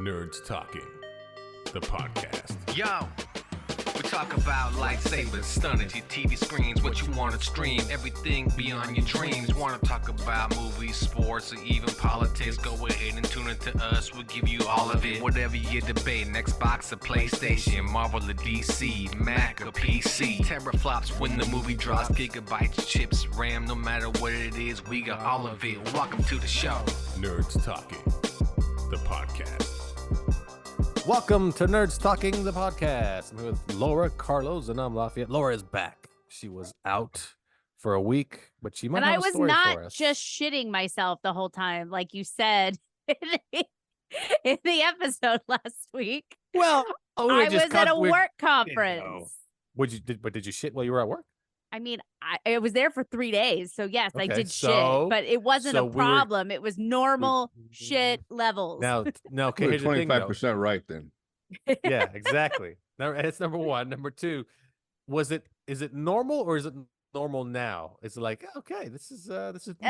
Nerds Talking, the podcast. Yo, we talk about lightsabers, stunning your TV screens, what you want to stream, everything beyond your dreams. Want to talk about movies, sports, or even politics? Go ahead and tune into us. We'll give you all of it. Whatever you're debating, Xbox or PlayStation, Marvel or DC, Mac or PC. Teraflops when the movie drops, gigabytes, chips, RAM, no matter what it is, we got all of it. Welcome to the show. Nerds Talking, the podcast. Welcome to Nerds Talking, the podcast. I'm here with Laura, Carlos, and I'm Lafayette. Laura is back. She was out for a week, but she might and have I a was story not for us. just shitting myself the whole time, like you said in the episode last week. Well, I was at a work conference. Did you shit while you were at work? I mean, I was there for 3 days, so yes, I Okay, did so- shit, but it wasn't a so we were- problem. It was normal shit levels. Now, okay, You're here's the thing, though. 25% right then. Yeah, exactly. That's number one. Number two, is it normal or is it normal now? Is it like, okay, this is new?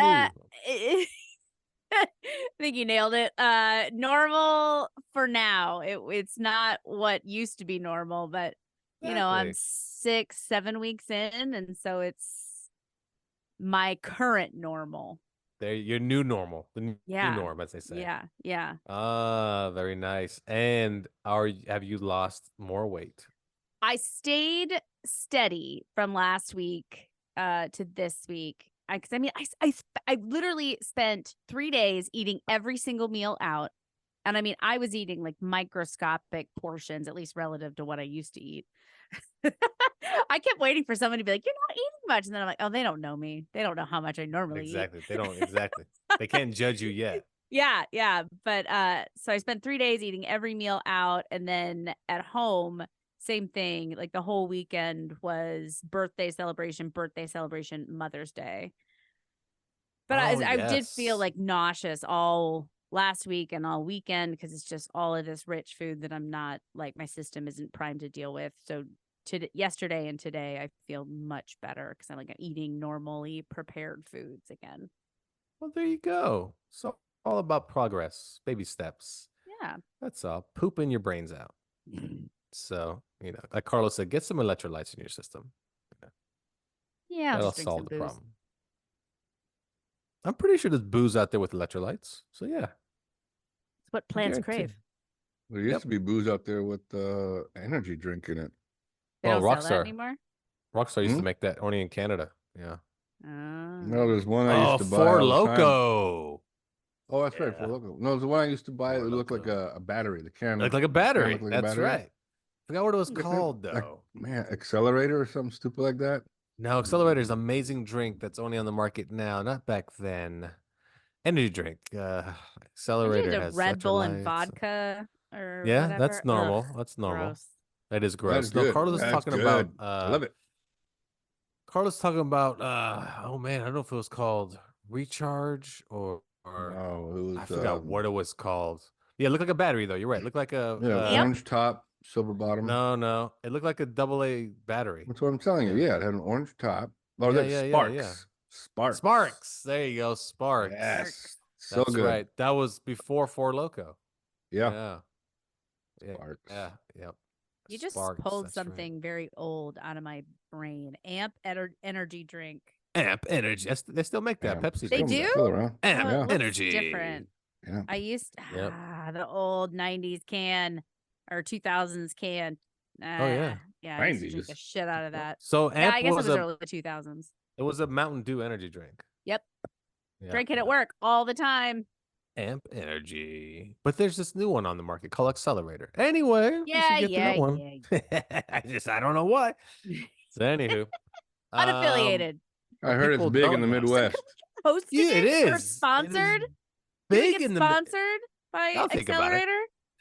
I think you nailed it. Normal for now. It's not what used to be normal, but you know, I'm Exactly. 6-7 weeks in, and so it's my current normal. There, your new normal, the new Yeah. norm, as they say. Yeah. Ah, very nice. And have you lost more weight? I stayed steady from last week to this week. I literally spent 3 days eating every single meal out. And I mean, I was eating like microscopic portions, at least relative to what I used to eat. I kept waiting for someone to be like, "You're not eating much." And then I'm like, "Oh, they don't know me. They don't know how much I normally Exactly. eat." They don't exactly. They can't judge you yet. Yeah. But so I spent 3 days eating every meal out, and then at home, same thing. Like the whole weekend was birthday celebration, Mother's Day. But I did feel like nauseous all last week and all weekend because it's just all of this rich food that I'm not, like, my system isn't primed to deal with. So yesterday and today I feel much better because I'm like eating normally prepared foods again. Well, there you go. So all about progress, baby steps. Yeah. That's all. Pooping your brains out. So, like Carlos said, get some electrolytes in your system. Yeah. I'll That'll just drink solve some the booze. problem. I'm pretty sure there's booze out there with electrolytes. So yeah. It's what plants Guarantee. crave. There used Yep. to be booze out there with energy drink in it. They Well, don't sell that Rockstar. anymore. Rockstar used to Hmm? make that only in Canada. Yeah. No, there's one I Oh, used to buy. Four all the time. Loco. Oh, that's right, Yeah. Four Loco. No, the one I used to buy. Four It looked like Loko. a battery. The can Looked like a can battery. looked like a That's battery. right. Forgot what it was Looked called like- though. Man, Accelerator or something stupid like that. No, Accelerator is an amazing drink that's only on the market now, not back then. Energy drink. Accelerator Did has Red Bull and electrolytes. vodka or Yeah, whatever. that's normal. Ugh, That's normal. gross. That is gross. That's No, good. Carlos is That's talking good. about I love it. Carlos talking about oh man, I don't know if it was called Recharge or No, it was. I forgot what it was called. Yeah, it looked like a battery though. You're right. It looked like a Yep. Orange top, silver bottom. no. It looked like a AA battery. That's what I'm telling you. Yeah, it had an orange top. Oh, Yeah, that's yeah, Sparks. yeah. Sparks. Sparks. There you go. Sparks. Yes. So That's good. right. That was before Four Loco. Yeah. Yeah. Sparks. Yeah. Yep. You just Sparks, pulled that's right. something very old out of my brain. Amp energy drink. Amp Energy. They still make that. Yeah, Pepsi. They does. do? Still around. Amp Oh, it looks Energy. different. Yeah. I used Yep. the old 90s can or 2000s can. yeah. Yeah, I used to drink 90s. the shit out of that. So Yeah, Amp I guess it was was a early 2000s. it was a Mountain Dew energy drink. Yep. Yeah, Drank it yeah. at work all the time. Amp Energy. But there's this new one on the market called Accelerator. Anyway, we should get to that one. I don't know why. So anywho. Unaffiliated. I heard it's People big in don't the know. Midwest. Hosted Yeah, it Or is. sponsored? It is Do we big get in the sponsored by I'll think about it.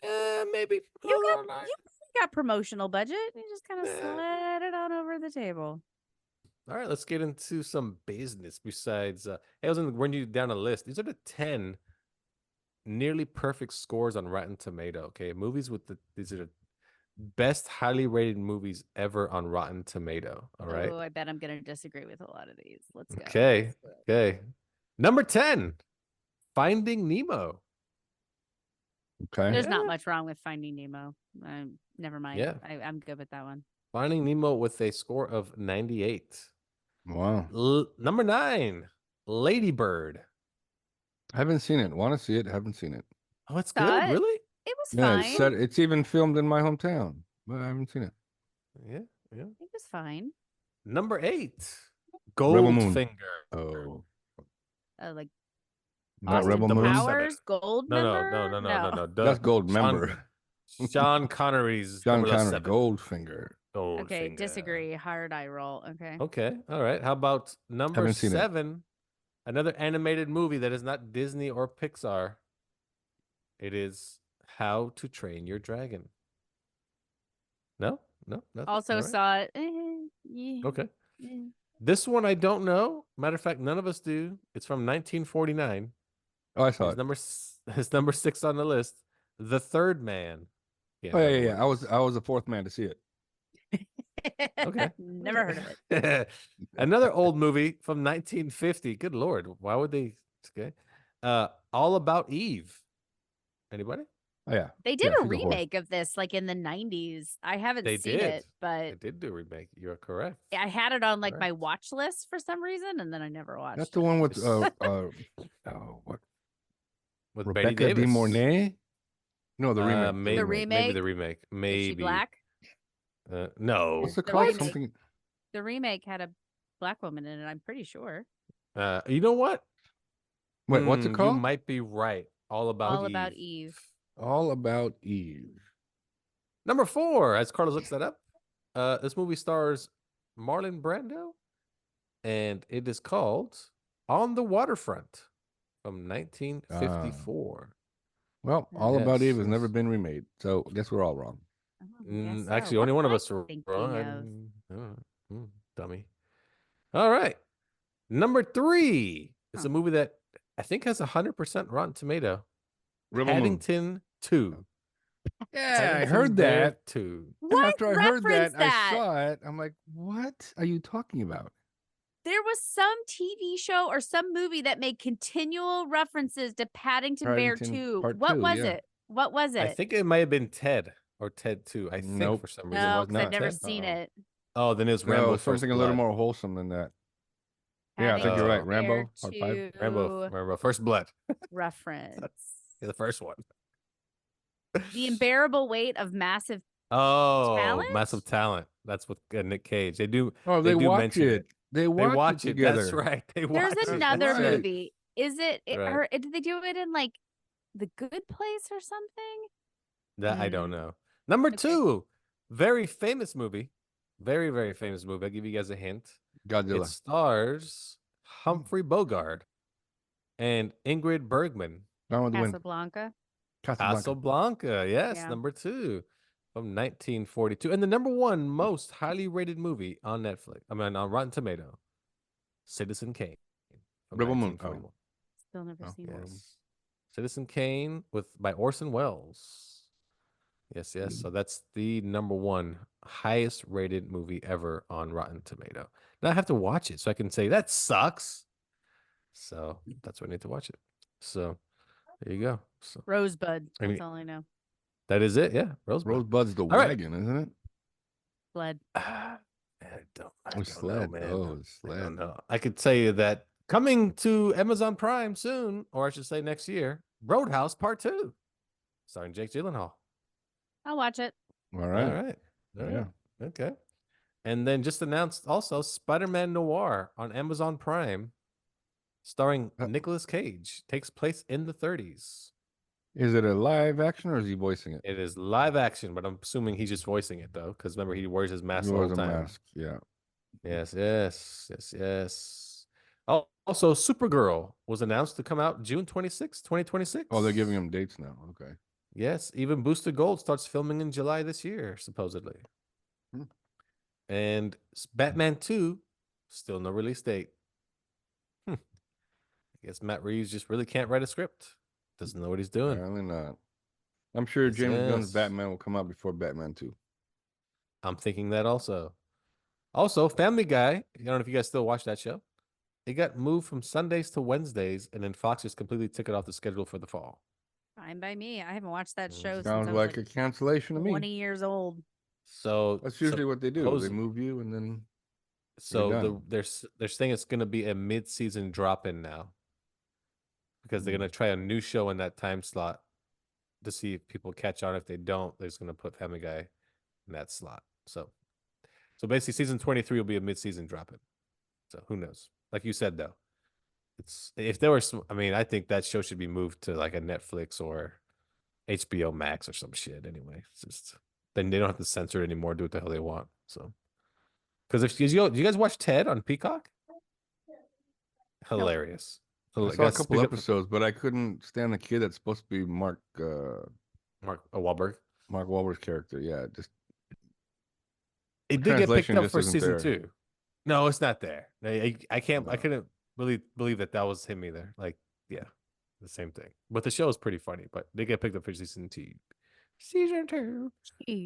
Accelerator? maybe. You got promotional budget. You just kind of Yeah. slide it on over the table. All right, let's get into some business. Besides, hey, I was going to run you down a list. These are the 10 nearly perfect scores on Rotten Tomato. Okay, movies with these are the best highly rated movies ever on Rotten Tomato. All right. Oh, I bet I'm gonna disagree with a lot of these. Let's go. Okay. Okay. Number 10, Finding Nemo. Okay. There's not Yeah. much wrong with Finding Nemo. Never mind. Yeah. I'm good with that one. Finding Nemo with a score of 98. Wow. Number 9, Lady Bird. Haven't seen it. Want to see it? Haven't seen it. Oh, it's Saw good. it. Really? It was Yeah, fine. it's set. It's even filmed in my hometown, but I haven't seen it. Yeah. Yeah. It was fine. Number 8, Rebel Moon. Goldfinger. Oh, Like not Austin Rebel Moon. Powers, Gold No, member? no. That's Gold member. Sean Connery's Sean number Connery, 7. Goldfinger. Goldfinger. Okay, disagree. Hard eye roll. Okay. Okay. All right. How about number Haven't seen it. 7? Another animated movie that is not Disney or Pixar. It is How to Train Your Dragon. No, nothing. Also All right. saw it. Yeah. Okay. Yeah. This one I don't know. Matter of fact, none of us do. It's from 1949. Oh, I saw His it. his number 6 on the list. The Third Man. Oh yeah. I was the fourth man to see it. Okay. Never heard of it. Another old movie from 1950. Good Lord. Why would they? Okay. All About Eve. Anybody? Oh yeah. They did Yeah, a she's a horse. remake of this like in the 90s. I haven't They seen did. it, but They did do a remake. You're correct. I had it on like my Correct. watch list for some reason, and then I never watched That's it. the one with what? With Betty Rebecca De Davis. Mornay? No, the remake. Maybe, The maybe remake? the remake. Is Maybe. she black? No. What's it The called? remake. Something. The remake had a black woman in it, I'm pretty sure. You know what? Wait, what's it You called? might be right. All About All Eve. About Eve. All About Eve. Number 4, as Carlos looks that up. This movie stars Marlon Brando, and it is called On the Waterfront from 1954. Well, All About Yes, Eve has never yes. been remade, so I guess we're all wrong. Oh, I guess so. Actually, What only one of am I us are thinking wrong. of? Dummy. All right. Number 3. It's a movie that I think has 100% Rotten Tomato. Rebel Moon. Paddington 2. Yeah, I Paddington heard Bear that. 2. And What? after I heard Reference that, that? I saw it. I'm like, what are you talking about? There was some TV show or some movie that made continual references to Paddington Bear Paddington 2. Part What 2, was yeah. it? What was it? I think it might have been Ted or Ted 2. I think Nope. for some reason. no, was because I've not. never Ted? seen Uh-oh. it. Oh, then it was No, Rambo First something a little Blood. more wholesome than that. Yeah, I think you're right. Oh. Rambo, Bear Part 5. 2 Rambo First Blood. reference. Yeah, the first one. The unbearable weight of massive. Oh, Talent? Massive Talent. That's with Nick Cage. They do. Oh, They they do watch mention it. it. They They watch it together. That's right. They watch There's it. another right. movie. Is it? Right. Or did they do it in like The Good Place or something? That I don't Mm. know. Number Okay. 2, very famous movie. Very, very famous movie. I'll give you guys a hint. Godzilla. It stars Humphrey Bogart and Ingrid Bergman. Gone with the Wind. Casablanca. Casablanca. Casablanca, yes, Yeah. number 2 from 1942, and the number 1 most highly rated movie on Netflix. I mean, on Rotten Tomato, Citizen Kane. From Rebel Moon. 1941. Still never Oh, seen yeah. it. Yes, Citizen Kane by Orson Welles. Yes. So that's the number 1 highest rated movie ever on Rotten Tomato. Now I have to watch it so I can say that sucks. So that's why I need to watch it. So there you go. So Rosebud. I mean- That's all I know. that is it. Yeah, Rosebud. Rosebud's the right. wagon, isn't it? Blood. I don't know, sled. man. Oh, I don't sled. know. I could tell you that coming to Amazon Prime soon, or I should say next year, Roadhouse Part 2, starring Jake Gyllenhaal. I'll watch it. All All right. right. All Yeah. right. Okay. And then just announced also Spider-Man Noir on Amazon Prime, starring Nicolas Cage. Takes place in the 30s. Is it a live action or is he voicing it? It is live action, but I'm assuming he's just voicing it though, because remember he wears his mask He all wears the a time. mask. Yeah. Yes. Also, Supergirl was announced to come out June 26, 2026. Oh, they're giving him dates now. Okay. Yes, even Booster Gold starts filming in July this year, supposedly. Hmm. And Batman 2, still no release date. I guess Matt Reeves just really can't write a script. Doesn't know what he's doing. Apparently not. I'm sure Yes, James Gunn's yes. Batman will come out before Batman 2. I'm thinking that also. Also, Family Guy. I don't know if you guys still watch that show. It got moved from Sundays to Wednesdays, and then Fox just completely took it off the schedule for the fall. Fine by me. I haven't watched that show since Sounds I was like a cancellation to 20 me. years old. So That's usually what they do. They suppose- move you and then So done. they're saying it's going to be a mid-season drop-in now because they're going to try a new show in that time slot to see if people catch on. If they don't, they're just going to put Family Guy in that slot. So basically, season 23 will be a mid-season drop-in. So who knows? Like you said, though, it's if there were some. I mean, I think that show should be moved to like a Netflix or HBO Max or some shit. Anyway, it's just then they don't have to censor it anymore. Do what the hell they want. So. Because if do you guys watch Ted on Peacock? Hilarious. I saw a couple episodes, but I couldn't stand the kid that's supposed to be Mark Wahlberg. Wahlberg's character. Yeah, just It did get picked translation up just for isn't season there. 2. No, it's not there. I can't. I No. couldn't really believe that was him either. Like, yeah, the same thing. But the show is pretty funny. But they get picked up for season 2. Season 2.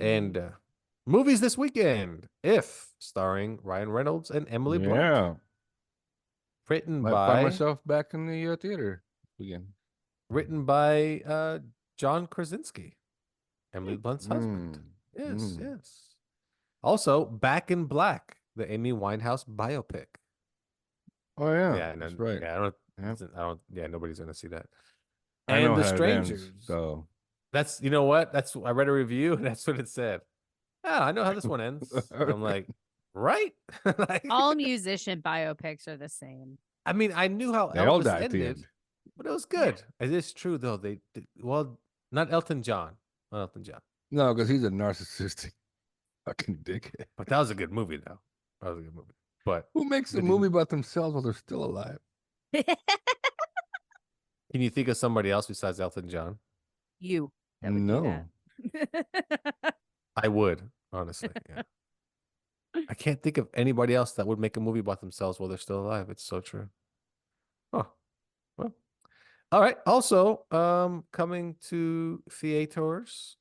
And movies this weekend. If starring Ryan Reynolds and Emily Blunt. Yeah, Written might find by myself back in the theater again. John Krasinski, Emily Blunt's husband. Mm, Yes, mm. yes. Also, Back in Black, the Amy Winehouse biopic. Oh yeah, Yeah, that's right. Yeah, I don't. Yep. I don't. Yeah, nobody's gonna see that. I And know The how it Strangers. ends, so That's you know what? I read a review and that's what it said. Ah, I know how this one ends. And I'm like, right? Like, All musician biopics are the same. I mean, I knew how they all Elvis die at the ended, end. but it was good. It is true though. Well, not Elton John. Not Elton John. No, because he's a narcissistic fucking dickhead. But that was a good movie though. That was a good movie. But Who makes a Did he- movie about themselves while they're still alive? can you think of somebody else besides Elton John? You. That would do No. that. I would, honestly. Yeah. I can't think of anybody else that would make a movie about themselves while they're still alive. It's so true. Oh, well. All right. Also, coming to theaters,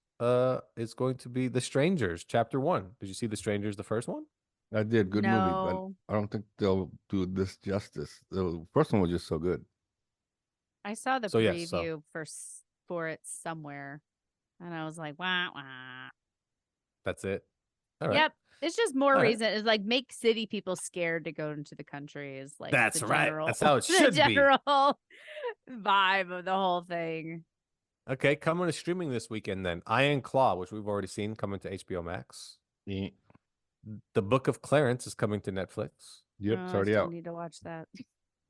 is going to be The Strangers, Chapter 1. Did you see The Strangers, the first one? I did good movie, No. but I don't think they'll do this justice. The first one was just so good. I saw the So, yes, so- preview for it somewhere, and I was like, wah, wah. That's it. All right. Yep. It's just more All right. reason. It's like make city people scared to go into the country is like That's the right. general, That's how it the should be. general vibe of the whole thing. Okay, coming to streaming this weekend then. Iron Claw, which we've already seen, coming to HBO Max. Yeah. The Book of Clarence is coming to Netflix. Yep, Oh, it's I already still out. need to watch that.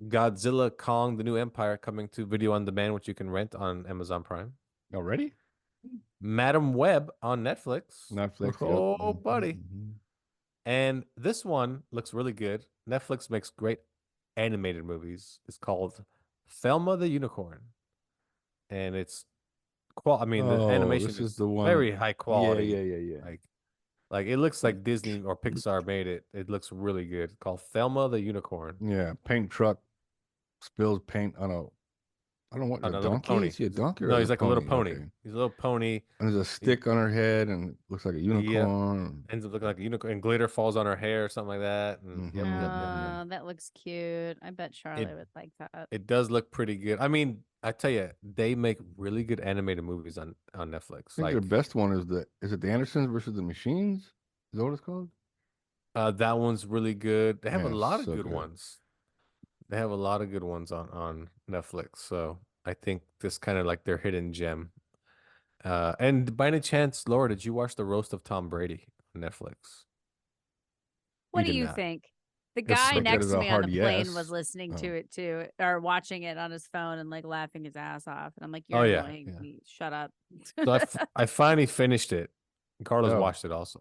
Godzilla Kong, The New Empire, coming to video on demand, which you can rent on Amazon Prime. Already? Madam Web on Netflix. Netflix. Oh, yep. buddy. Mhm. And this one looks really good. Netflix makes great animated movies. It's called Thelma the Unicorn. And it's the Oh, animation this is is the one. very high quality. Yeah. Like it looks like Disney or Pixar made it. It looks really good. Called Thelma the Unicorn. Yeah, paint truck spills paint on I don't know what, On a a little donkey? pony. Is he a donkey or No, is he's he like a little pony. Okay. He's a little pony. And there's a stick on her head and it looks like a unicorn. Ends up looking like a unicorn, and glitter falls on her hair or something like that. And Mhm. yep. That looks cute. I bet Charlie would like that. It does look pretty good. I mean, I tell you, they make really good animated movies on Netflix. I think Like their best one is it the Andersons versus the Machines? Is that what it's called? that one's really good. They have a Yeah, lot of so good good. ones. They have a lot of good ones on Netflix. So I think this kind of like their hidden gem. And by any chance, Laura, did you watch The Roast of Tom Brady on Netflix? What did do you not. think? The This guy looked at next as to a me on the hard plane yes. was listening Oh. to it too, or watching it on his phone and like laughing his ass off. And I'm like, "You're Oh, yeah, annoying yeah. me. Shut up." So I finally finished it. Carlos Oh. watched it also.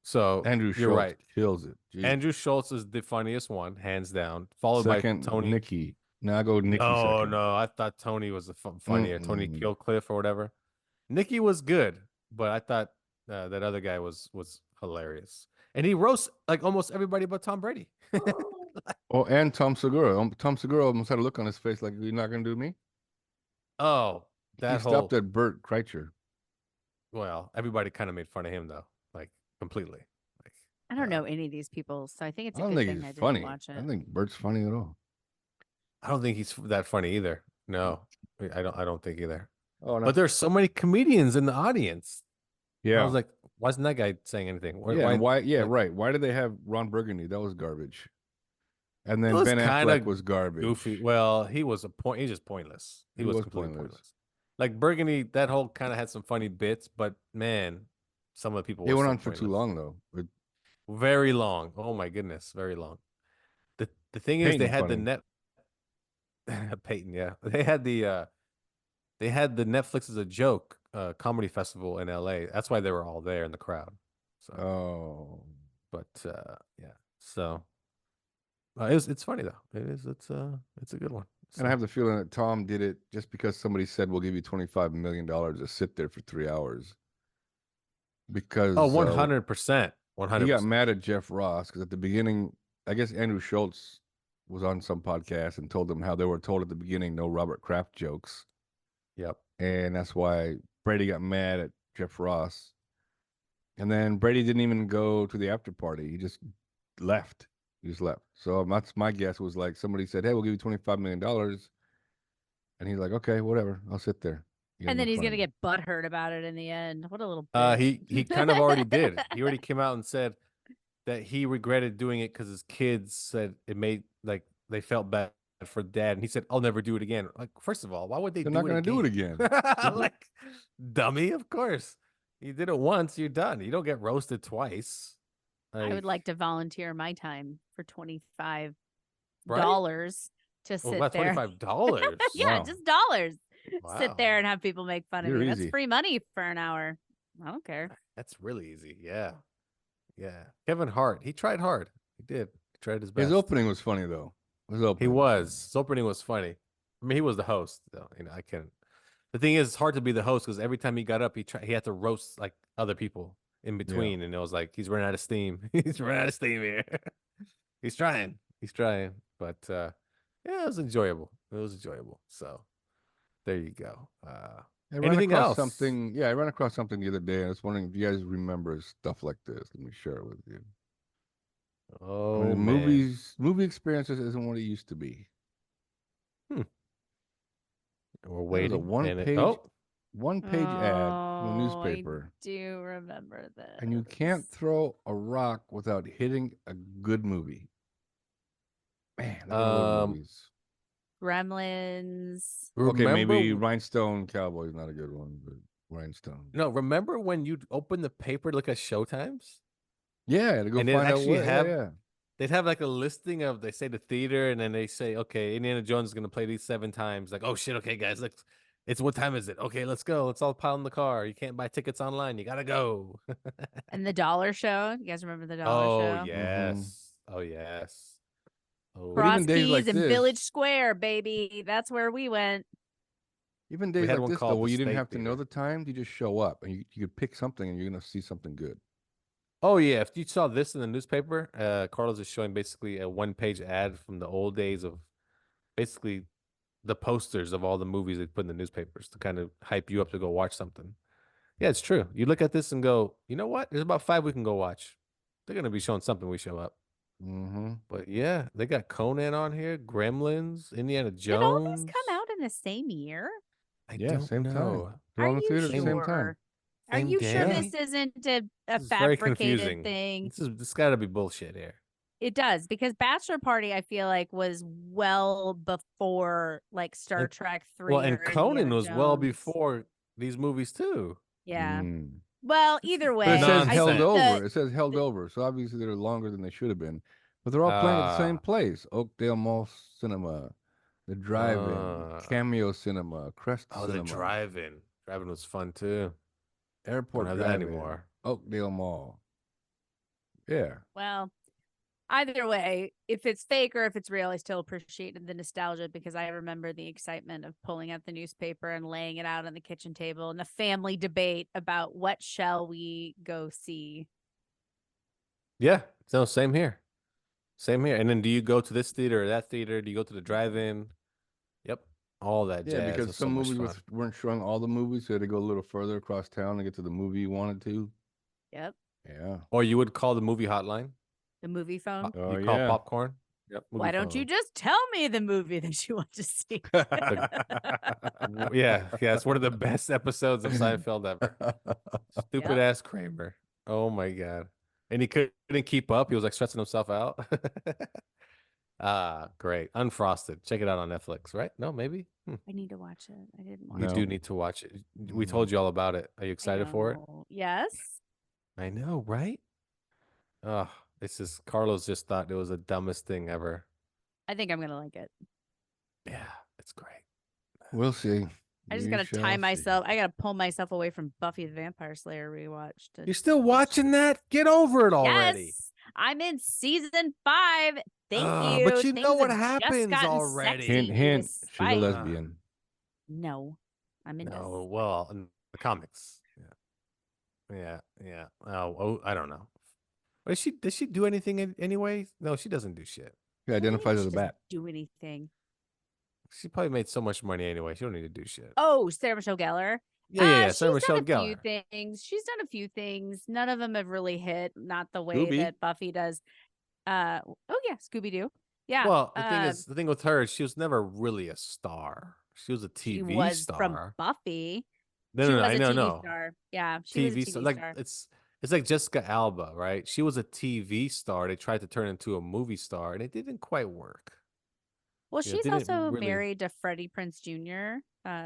So Andrew you're Schultz right. kills it. Jeez. Andrew Schultz is the funniest one, hands down, followed second, by Tony. Nikki. Now I go Nikki Oh second. no, I thought Tony was the funnier. Tony Mm-mm. Killcliff or whatever. Nikki was good, but I thought that other guy was hilarious, and he roasts like almost everybody but Tom Brady. Oh, and Tom Segura. Tom Segura almost had a look on his face like, "You're not gonna do me." Oh, that he whole stopped at Bert Kreischer. well, everybody kind of made fun of him though, like completely. Like I don't know any of these people, so I think it's I a don't good think thing I he's didn't funny. watch it. I think Bert's funny at all. I don't think he's that funny either. No, I don't think either. Oh, But there's so many comedians in the audience. yeah. I was like, why isn't that guy saying anything? Yeah, and why? Yeah, like, right. Why did they have Ron Burgundy? That was garbage. And it then was Ben kind Affleck of was garbage. goofy. Well, he was he's just pointless. He was completely pointless. Like Burgundy, that whole kind of had some funny bits, but man, some of the people It were went so on for too pointless. long though. Very long. Oh my goodness, very long. The thing is, they Peyton had funny. the net. Peyton, yeah, they had the Netflix as a joke comedy festival in L.A. That's why they were all there in the crowd. So, but yeah, so it's funny though. It's a good one. So. And I have the feeling that Tom did it just because somebody said we'll give you $25 million to sit there for 3 hours. Because 100%, 100%. He got mad at Jeff Ross because at the beginning, I guess Andrew Schultz was on some podcast and told them how they were told at the beginning no Robert Kraft jokes. Yep. And that's why Brady got mad at Jeff Ross. And then Brady didn't even go to the after party. He just left. So that's my guess was like somebody said, hey, we'll give you $25 million. And he's like, okay, whatever. I'll sit there. And then he's going to get butthurt about it in the end. What a little he kind of already did. He already came out and said that he regretted doing it because his kids said it made, like, they felt bad for dad. And he said, I'll never do it again. Like, first of all, why would they do it again? They're not going to do it again. Like, dummy, of course. You did it once, you're done. You don't get roasted twice. I would like to volunteer my time for $25 right? to sit about there. $25? Yeah, Wow. just dollars. Wow. Sit there and have people make fun of You're you. easy. That's free money for an hour. I don't care. That's really easy. Yeah. Yeah. Kevin Hart, he tried hard. He did. He tried his best. His opening was funny, though. His opening was funny. I mean, he was the host, though. You know, I can't. The thing is, it's hard to be the host because every time he got up, he had to roast like other people in between, and it was like he's running out of steam. He's running out of steam here. He's trying, but yeah, it was enjoyable. So there you go. Anything else? I ran across something the other day, and I was wondering if you guys remember stuff like this. Let me share it with you. Oh, man. Movie experiences isn't what it used to be. We're waiting. There's a one-page ad in the newspaper. I do remember this. And you can't throw a rock without hitting a good movie. Man, look at those movies. Gremlins. Okay, maybe Rhinestone Cowboy is not a good one, but Rhinestone. No, remember when you'd open the paper to look at showtimes? Yeah, to go and find out what. Yeah. They'd have like a listing of, they say the theater, and then they say, okay, Indiana Jones is going to play these 7 times. Like, oh shit, okay, guys, it's what time is it? Okay, let's go. Let's all pile in the car. You can't buy tickets online. You got to go. And the Dollar Show. You guys remember the Dollar Show? Oh, yes. Oh, yes. Oh, Cross Keys and Village Square, baby. That's where we went. Even days like this, though, where you didn't have to know the time, you just show up and you could pick something and you're going to see something good. Oh, yeah. If you saw this in the newspaper, Carlos is showing basically a 1-page ad from the old days of basically the posters of all the movies they put in the newspapers to kind of hype you up to go watch something. Yeah, it's true. You look at this and go, you know what? There's about 5 we can go watch. They're going to be showing something we show up. Mm-hmm. But yeah, they got Conan on here, Gremlins, Indiana Jones. Did all these come out in the same year? I don't same know. time. Are you sure? Same time. Are you sure day? this isn't a This is very fabricated confusing. thing? This got to be bullshit here. It does, because Bachelor Party, I feel like, was well before like Star Trek 3. Well, and Conan Indiana was well Jones. before these movies too. Yeah. Mm. Well, either way, But it says I held think over. It says held over. So obviously they're longer than they should have been. But they're all playing at the same place. Oakdale Mall Cinema, the Drive-In, Cameo Cinema, Crest Cinema. The Drive-In. Drive-In was fun too. Airport Don't have that Drive-In, anymore. Oakdale Mall. Yeah. Well, either way, if it's fake or if it's real, I still appreciated the nostalgia, because I remember the excitement of pulling out the newspaper and laying it out on the kitchen table and the family debate about what shall we go see. Yeah, no, same here. Same here. And then do you go to this theater or that theater? Do you go to the drive-in? Yep. All that jazz. Yeah, because That's some so much movies fun. weren't showing all the movies, so you had to go a little further across town to get to the movie you wanted to. Yep. Yeah. Or you would call the movie hotline. The movie phone. Oh, You call yeah. popcorn. Yep, Why don't you phone. just tell me the movie that you want to see? Yeah, it's one of the best episodes of Seinfeld ever. Stupid Yep. ass Kramer. Oh my god. And he couldn't keep up. He was like stressing himself out. Great. Unfrosted. Check it out on Netflix, right? No, maybe. I need to watch it. I didn't watch You No. do need to watch it. We No. told you all about it. Are you I excited for it? know. Yes. I know, right? Oh, this is Carlos just thought it was the dumbest thing ever. I think I'm gonna like it. Yeah, it's great. We'll see. I just We gotta shall tie see. myself. I gotta pull myself away from Buffy the Vampire Slayer rewatch. You're still watching that? Get over it already. Yes, I'm in season 5. Thank you. But you know Things what have just happens gotten already. sexy Hint, hint. She's a despite- lesbian. No, I'm in No, this. well, in the comics. Yeah. Oh, I don't know. Does she do anything anyway? No, she doesn't do shit. He identifies as She a doesn't bat. do anything. She probably made so much money anyway. She don't need to do shit. Oh, Sarah Michelle Gellar. Yeah. She's Sarah Michelle done a few Gellar. things. She's done a few things. None of them have really hit. Not the way Scooby. that Buffy does. Oh yeah, Scooby Doo. Yeah. Well, the thing with her is she was never really a star. She was a she TV was star. from Buffy. No, She no, was I a know, TV no. star. Yeah, she was a TV star. star. Like it's like Jessica Alba, right? She was a TV star. They tried to turn into a movie star, and it didn't quite work. Well, Yeah, she's didn't also really- married to Freddie Prinze Jr.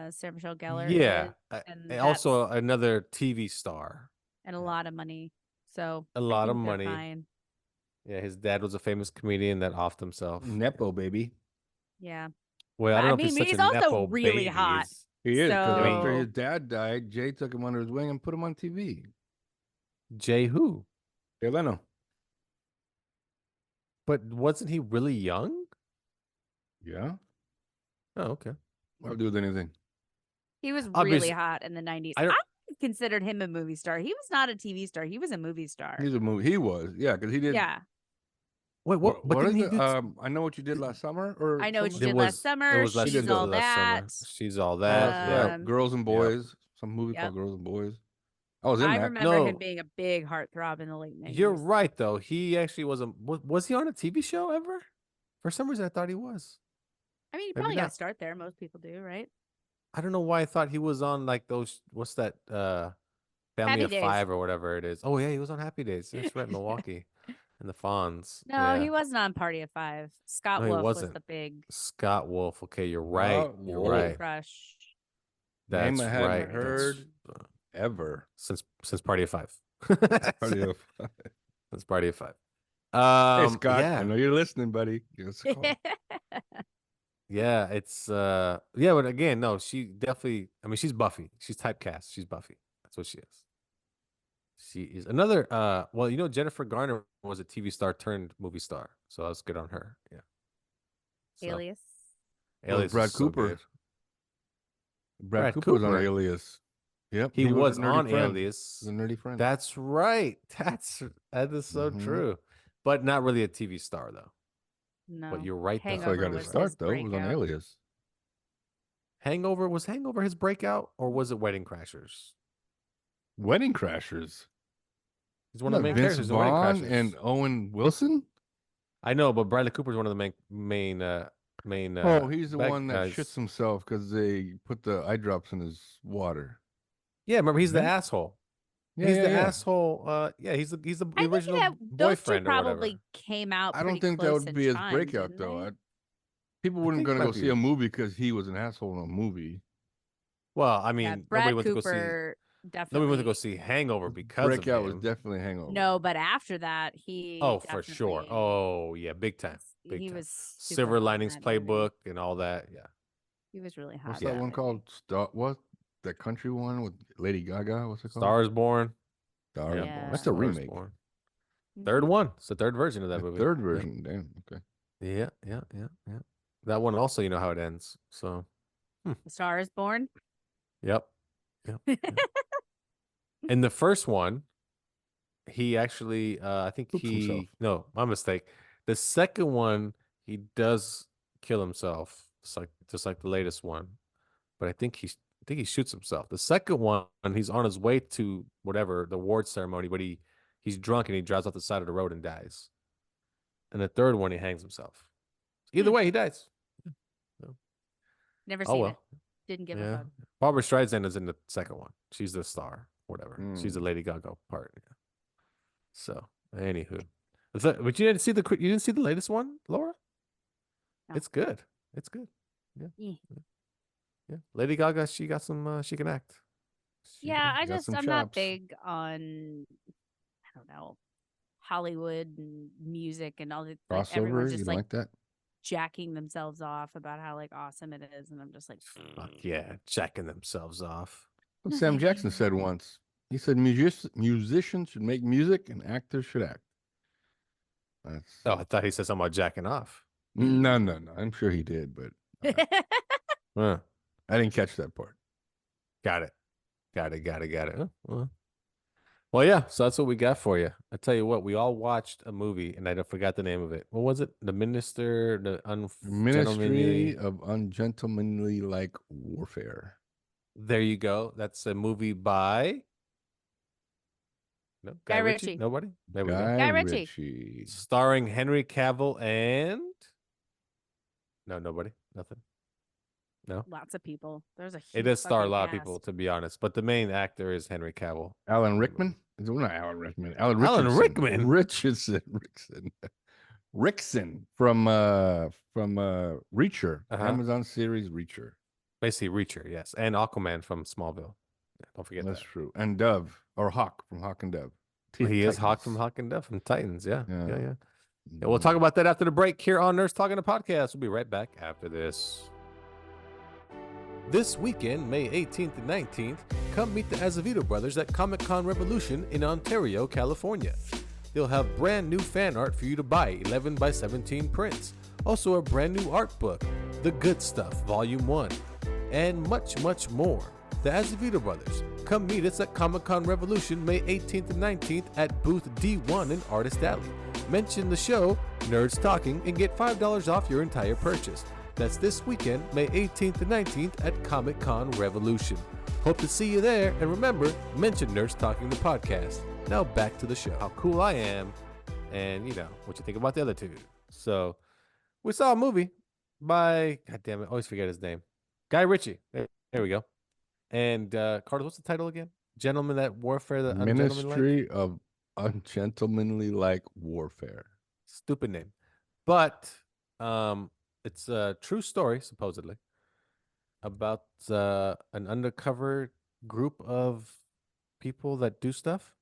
Sarah Michelle Gellar. Yeah, is, and and also another TV star. and a lot of money. So A I lot of think they're money. fine. Yeah, his dad was a famous comedian that offed himself. Nepo baby. Yeah. Well, I don't I know if mean, he's such he's a also nepo really baby. hot. He is because after So- his dad died, Jay took him under his wing and put him on TV. Jay who? Jay Leno. But wasn't he really young? Yeah. Oh, okay. I'll do with anything. He was Obvious- really hot in the 90s. I I, don't- considered him a movie star. He was not a TV star. He was a movie star. He's a movie. He was. Yeah, because he did. Yeah. Wait, what? But What didn't is he it? do? I know what you did last summer. Or I know what you something? did last summer. It was last, She's it was all last that. summer. She's all that. Yeah. Um, Girls and Boys. Some movie yep. called Girls and Boys. I was in I that. remember him No. being a big heartthrob in the late 90s. You're right, though. He actually was he on a TV show ever? For some reason, I thought he was. I mean, you Maybe probably got not. to start there. Most people do, right? I don't know why I thought he was on like those. What's that? Family Happy of Days. 5 or whatever it is. Oh yeah, he was on Happy Days. That's right, Milwaukee, and the Fonz. No, yeah. he wasn't on Party of 5. Scott No, he Wolf was wasn't. the big Scott Wolf. Okay, you're right. Oh, You're Wolf. right. crush. That's Name I hadn't right. heard. Ever. Since Party of 5. Party of- Since Party of 5. Hey Scott, Yeah. I know you're listening, buddy. Give us a call. Yeah, it's yeah, but again, no, she definitely, I mean, she's Buffy. She's typecast. She's Buffy. That's what she is. She is another well, Jennifer Garner was a TV star turned movie star. So that's good on her. Yeah. So, Alias. Alias Brad is so Cooper. good. Brad Brad Cooper was on Cooper. Alias. Yep. He was a nerdy on friend. Alias. He was a nerdy friend. That's right. That is so Mhm. true. But not really a TV star though. No. But you're right though. That's how he got Hangover his was start, his though. It was on breakout. Alias. Was Hangover his breakout, or was it Wedding Crashers? Wedding Crashers. He's one of the main Vince characters in Wedding Vaughn Crashers. and Owen Wilson. I know, but Bradley Cooper's one of the main. Oh, he's the bad one that guys. shits himself because they put the eye drops in his water. Yeah, remember he's the Vince? asshole. Yeah, He's yeah, the yeah. asshole. Yeah, he's the I think original that those two boyfriend or whatever. probably came out. I don't pretty think that close would in be his time, breakout, didn't though. they? People I weren't think going to might go see be. a movie because he was an asshole in a movie. Well, I mean, Yeah, nobody Brad went to go see. Cooper definitely. Nobody went to go see Hangover because Breakout of was him. definitely Hangover. No, but after that, he. Oh, for sure. definitely- Oh, yeah, big time. Big he time. was super Silver hot in Linings that movie. Playbook and all that. Yeah. He was really hot. What's in that Yeah. one movie. called? What? That country one with Lady Gaga? What's it called? Stars Born. Stars Born. Yeah. That's a Stars remake. Born. Mhm. Third one. It's the third version of that The movie. third Yeah. version. Damn. Okay. Yeah. That one also, you know how it ends. So, The Star is Born. yep. And the first one, he actually, I think Poops himself. no, my mistake. The second one, he does kill himself, just like the latest one. But I think he shoots himself. The second one, he's on his way to whatever the award ceremony, but he's drunk and he drives off the side of the road and dies. And the third one, he hangs himself. Either way, he dies. Never Oh seen well. it. Didn't give a Yeah. fuck. Barbara Streisand is in the second one. She's the star, whatever. She's the Mm. Lady Gaga part. Yeah. So, anywho, but you didn't see the latest one, Laura? No. It's good. It's good. Yeah. Yeah. Yeah. Lady Gaga, she got some. She can act. She Yeah, can- got some I'm not chops. big on, I don't know, Hollywood and music and all the like Crossover, everyone's you just don't like like that? jacking themselves off about how like awesome it is, and I'm just like, Fuck yeah, jacking themselves off. What No, Sam thank Jackson you. said once. He said musicians should make music and actors should act. That's Oh, I thought he said something about jacking off. no. I'm sure he did, but Huh. I didn't catch that part. Got it. Oh, well, yeah. So that's what we got for you. I tell you what, we all watched a movie, and I forgot the name of it. What was it? The Ministry of Ungentlemanly Warfare. There you go. That's a movie by Guy Ritchie. Nobody. There we go. Guy Ritchie. Ritchie. Starring Henry Cavill and nobody. Nothing. No. Lots of people. There's a huge It does star a fucking lot of cast. people, to be honest, but the main actor is Henry Cavill. Alan Rickman? Is it not Alan Rickman? Alan Rickman. Richardson. Rickson from Reacher. Amazon series Reacher. Basically, Reacher, yes, and Aquaman from Smallville. Yeah, don't forget That's that. true. And Dove or Hawk from Hawk and Dove. He is Hawk Titans. from Hawk and Dove from Titans. Yeah. Yeah. We'll talk about that after the break here on Nerds Talking the Podcast. We'll be right back after this. This weekend, May 18th and 19th, come meet the Azevedo brothers at Comic-Con Revolution in Ontario, California. They'll have brand new fan art for you to buy, 11 by 17 prints. Also a brand new art book, The Good Stuff, Volume 1, and much, much more. The Azevedo brothers. Come meet us at Comic-Con Revolution, May 18th and 19th at booth D1 in Artist Alley. Mention the show, Nerds Talking, and get $5 off your entire purchase. That's this weekend, May 18th and 19th at Comic-Con Revolution. Hope to see you there, and remember, mention Nerds Talking the Podcast. Now back to the show. How cool I am, and what you think about the other two. So, we saw a movie by, God damn it, I always forget his name, Guy Ritchie. There we go. And Carlos, what's the title again? Gentlemen that Warfare, the Ministry of Ungentlemanly Warfare. Stupid name, but it's a true story, supposedly, about an undercover group of people that do stuff.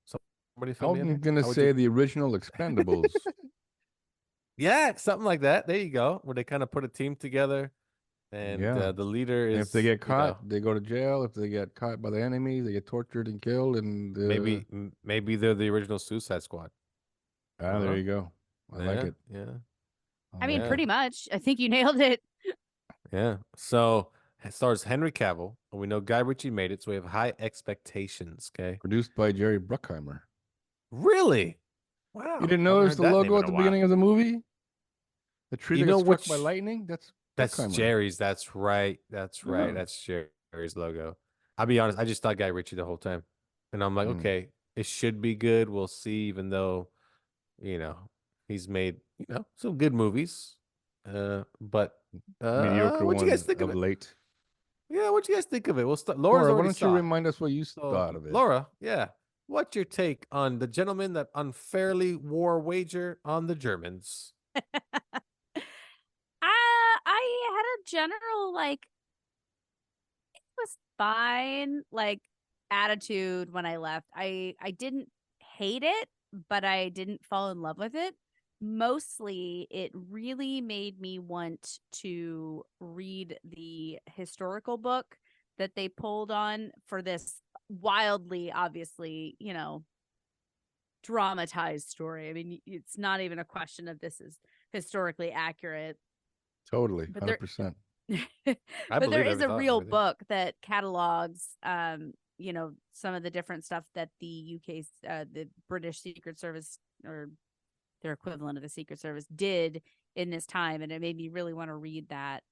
Somebody fill me in I'm here? going to How would say you- the original Expendables. Yeah, something like that. There you go. Where they kind of put a team together, and Yeah. the leader And is. if they get caught, they go to jail. If they get caught by the enemy, they get tortured and killed. And maybe they're the original Suicide Squad. there you go. I like it. Yeah. I mean, Yeah. pretty much. I think you nailed it. Yeah. So it stars Henry Cavill, and we know Guy Ritchie made it, so we have high expectations. Okay. Produced by Jerry Bruckheimer. Really? Wow. You didn't Haven't notice heard the that name logo in at a the while. beginning of the movie? The tree You that know got struck by which- lightning? That's Bruckheimer. Jerry's. That's right. Yeah. That's Jerry's logo. I'll be honest. I just thought Guy Ritchie the whole time, and I'm like, okay, it should be good. We'll see. Even though, he's made some good movies, but Mediocre what'd you guys ones think of it? late. Yeah, what'd you guys think of it? We'll start. Laura's Laura, why already don't saw you it. remind us what you So, thought of it? Laura, yeah. What's your take on the gentleman that unfairly wore wager on the Germans? I had a general it was fine attitude when I left. I didn't hate it, but I didn't fall in love with it. Mostly, it really made me want to read the historical book that they pulled on for this wildly, obviously, dramatized story. I mean, it's not even a question of this is historically accurate. Totally, But there- 100%. I But there believe is a every thought, real everything. book that catalogs some of the different stuff that the UK's the British Secret Service, or their equivalent of the Secret Service, did in this time, and it made me really want to read that.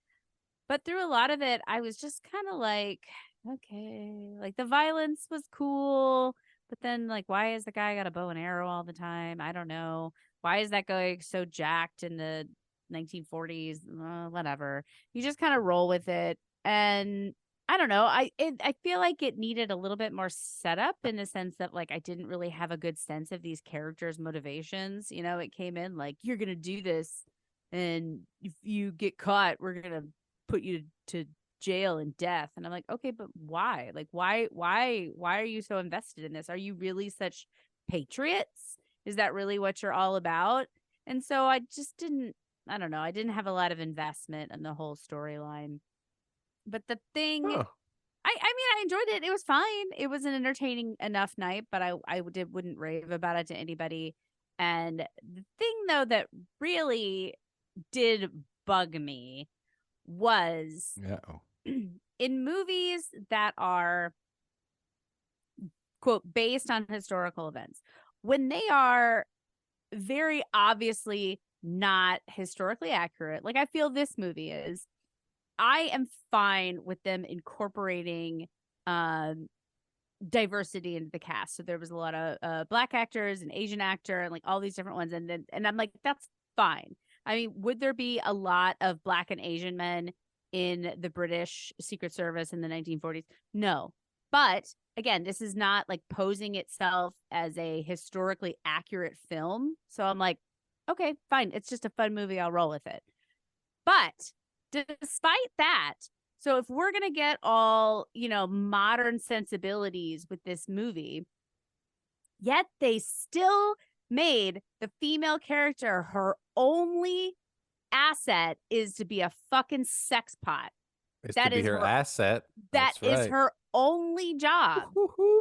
But through a lot of it, I was just kind of like, okay, the violence was cool, but then why has the guy got a bow and arrow all the time? I don't know. Why is that guy so jacked in the 1940s, whatever. You just kind of roll with it. And I don't know. I feel like it needed a little bit more setup in the sense that like I didn't really have a good sense of these characters' motivations. You know, it came in like, you're gonna do this, and if you get caught, we're gonna put you to jail and death. And I'm like, okay, but why? Like, why are you so invested in this? Are you really such patriots? Is that really what you're all about? And so I just didn't. I don't know. I didn't have a lot of investment in the whole storyline. But the thing, Huh. I mean, I enjoyed it. It was fine. It was an entertaining enough night, but I wouldn't rave about it to anybody. And the thing, though, that really did bug me was in movies that are, quote, based on historical events, when they are very obviously not historically accurate, like I feel this movie is, I am fine with them incorporating diversity into the cast. So there was a lot of Black actors and Asian actor and like all these different ones. And I'm like, that's fine. I mean, would there be a lot of Black and Asian men in the British Secret Service in the 1940s? No. But again, this is not like posing itself as a historically accurate film. So I'm like, okay, fine. It's just a fun movie. I'll roll with it. But despite that, so if we're going to get all, you know, modern sensibilities with this movie, yet they still made the female character, her only asset is to be a fucking sex pot. It's That to be is her asset. That That's is right. her only job,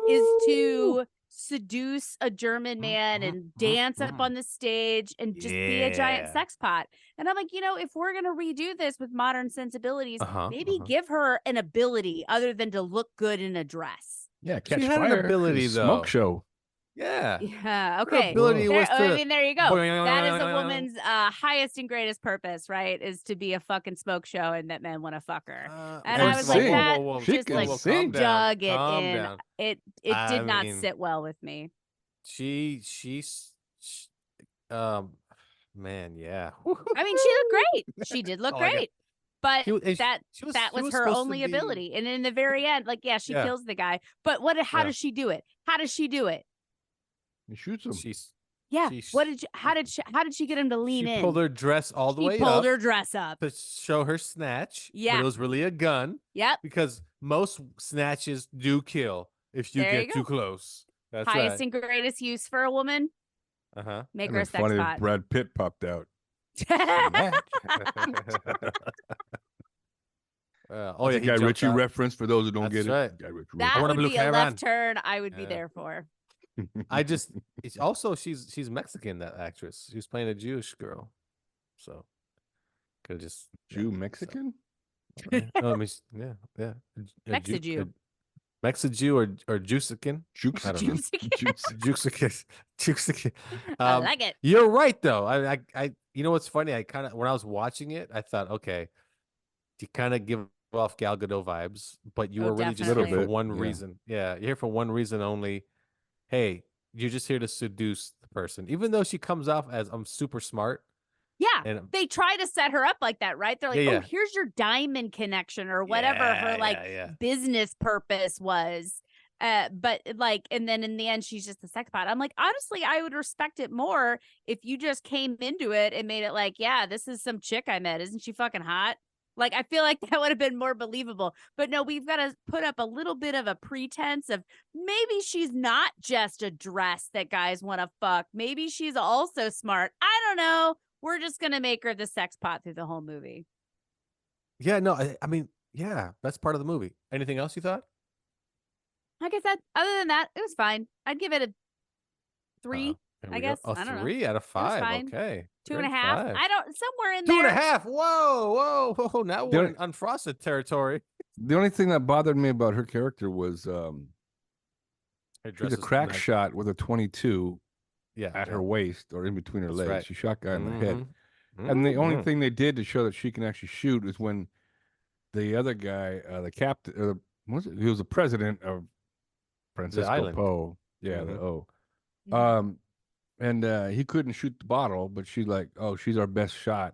is to seduce a German man and dance up on the stage and just be a giant Yeah. sex pot. And I'm like, you know, if we're going to redo this with modern sensibilities, maybe give her an ability other than to look good in a dress. Yeah, She catch had an fire. ability, It's a smoke though. show. Yeah. Yeah. Her Okay. ability was to. I mean, there you go. That is a woman's highest and greatest purpose, right? Is to be a fucking smoke show and that men want to fuck her. And I was like, that She just can like sing. dug it Calm in. down. It did not sit well with me. Man, yeah. I mean, she looked great. She did look great. But that was her only ability. And in the very end, like, yeah, she kills the guy. But how does she do it? How does she do it? He shoots him. How did she get him to lean in? She pulled her dress all the way up. She pulled her dress up to show her snatch. Yeah. But it was really a gun. Yep. Because most snatches do kill if you get too close. That's highest right. and greatest use for a woman. Make her a sex funny pot. if Brad Pitt popped out. Yeah, Guy Ritchie reference for those who don't get right. it. Guy Ritchie That would be a left turn I would be there for. It's also she's Mexican, that actress. She was playing a Jewish girl. So could just Jew Mexican? So, no, I mean, yeah. Mexijew. Mexijew or Juicekin. Juicekin. I like it. You're right though. I you know what's funny? I kind of, when I was watching it, I thought, okay, you kind of give off Gal Gadot vibes, but you were really just here for one reason. Yeah, you're here for one reason only. Hey, you're just here to seduce the person, even though she comes off as I'm super smart. Yeah, and they try to set her up like that, right? They're like, oh, here's your diamond connection or whatever her business purpose was. But like, and then in the end, she's just a sex pot. I'm like, honestly, I would respect it more if you just came into it and made it like, yeah, this is some chick I met. Isn't she fucking hot? Like, I feel like that would have been more believable. But no, we've got to put up a little bit of a pretense of maybe she's not just a dress that guys want to fuck. Maybe she's also smart. I don't know. We're just going to make her the sex pot through the whole movie. Yeah, no, I mean, yeah, that's part of the movie. Anything else you thought? Like I said, other than that, it was fine. I'd give it a 3, I guess. Oh, I don't 3 out of 5. Okay. 2.5. 5. I don't, somewhere in there. 2.5. Whoa. Now we're in unfrosted territory. The only thing that bothered me about her character was her a crack shot with a 22 at her waist or in between her legs. Right. She shot guy in the head. And the only thing they did to show that she can actually shoot is when the other guy, the captain, he was the president of Francisco Po. Yeah, the O. And he couldn't shoot the bottle, but she's like, oh, she's our best shot.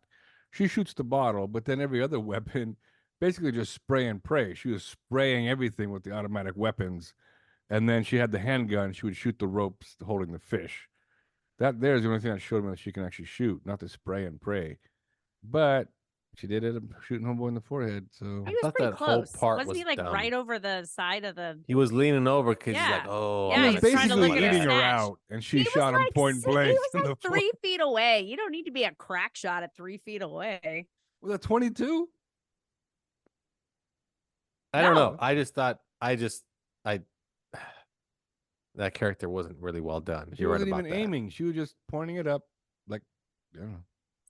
she shoots the bottle, but then every other weapon, basically just spray and pray. She was spraying everything with the automatic weapons, and then she had the handgun. She would shoot the ropes holding the fish. That there's the only thing that showed me that she can actually shoot, not to spray and pray. But she did it shooting homeboy in the forehead. So He was thought pretty that whole close. part Wasn't he was like dumb. right over the side of the? He was leaning over because he's like, Yeah. oh, Yeah, I'm he he was gonna was trying to see look basically at her eating her snatch. out, and she He was shot him like point blank. He was in like the 3 feet away. You don't need to be a crack shot at 3 feet away. With a 22? I don't know. No. I just thought I that character wasn't really well done. She You're right wasn't about even that. aiming. She was just pointing it up, like, I don't know.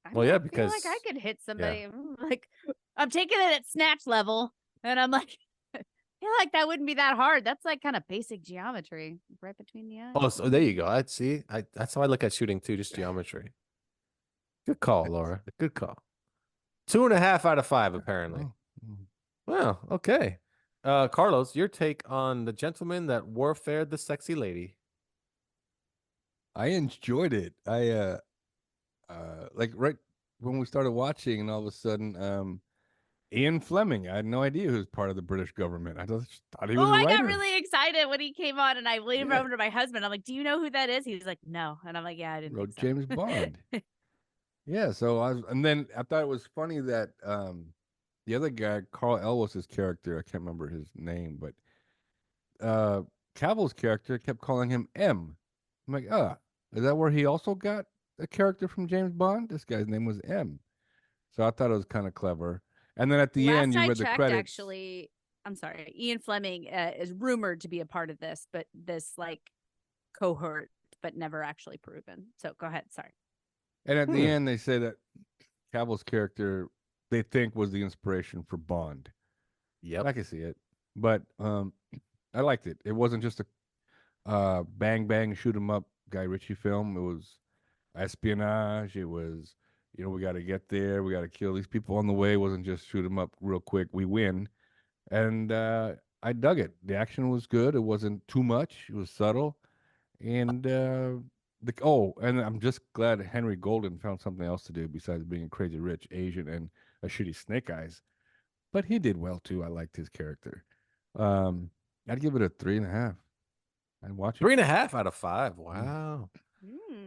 I Well, mean, yeah, I feel like I because- could hit somebody. Like I'm taking it at snatch level, and I'm like, I feel like that wouldn't be that hard. That's like kind of basic geometry, right between the eyes. Oh, so there you go. I'd see. That's how I look at shooting too, just geometry. Good call, Laura. Good call. 2.5 out of 5, apparently. Oh. Well, okay. Carlos, your take on the gentleman that warfared the sexy lady. I enjoyed it. I like right when we started watching, and all of a sudden, Ian Fleming. I had no idea he was part of the British government. I just thought he was Oh, a I got writer. really excited when he came on, and I leaned Yeah. over to my husband. I'm like, "Do you know who that is?" He was like, "No," and I'm like, "Yeah, I didn't." Wrote Think so. James Bond. Yeah, so and then I thought it was funny that the other guy, Carl Elwes's character, I can't remember his name, but Cavill's character kept calling him M. I'm like, is that where he also got a character from James Bond? This guy's name was M. So I thought it was kind of clever. And then at the end, you I read the checked, credits. actually, I'm sorry, Ian Fleming is rumored to be a part of this, but this like cohort, but never actually proven. So go ahead. Sorry. And at the end, they say that Cavill's character they think was the inspiration for Bond. Yep. I can see it, but I liked it. It wasn't just a bang bang shoot 'em up Guy Ritchie film. It was espionage. It was we got to get there. We got to kill these people on the way. It wasn't just shoot 'em up real quick. We win, and I dug it. The action was good. It wasn't too much. It was subtle, and and I'm just glad Henry Golden found something else to do besides being a crazy rich Asian and a shitty Snake Eyes. But he did well too. I liked his character. I'd give it a 3.5. I'd watch it. 3.5 out of 5. Wow.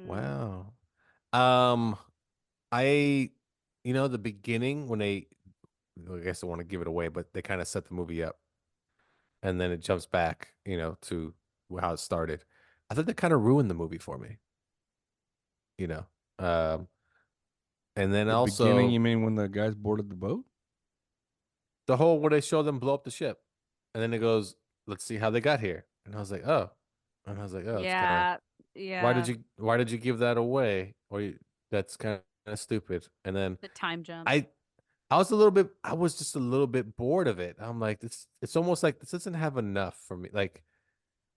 Wow. The beginning when I guess I want to give it away, but they kind of set the movie up, and then it jumps back, to how it started. I thought that kind of ruined the movie for me. And then The also beginning, you mean when the guys boarded the boat? the whole where they show them blow up the ship, and then it goes, "Let's see how they got here," and I was like, "Oh," it's Yeah. kinda, why did you give that away? That's kind of stupid. And then The time jump. I was just a little bit bored of it. I'm like, it's almost like this doesn't have enough for me. Like,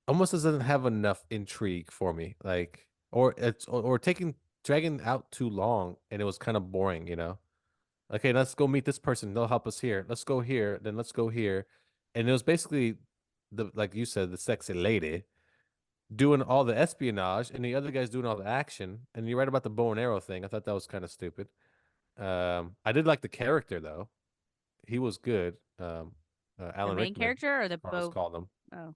almost doesn't have enough intrigue for me. Like, or it's or dragging out too long, and it was kind of boring. Okay, let's go meet this person. They'll help us here. Let's go here. Then let's go here. And it was basically like you said, the sexy lady doing all the espionage, and the other guy's doing all the action. And you're right about the bow and arrow thing. I thought that was kind of stupid. I did like the character though. He was good. The Alan main Rickman, character or the Carlos bow? called him. Oh,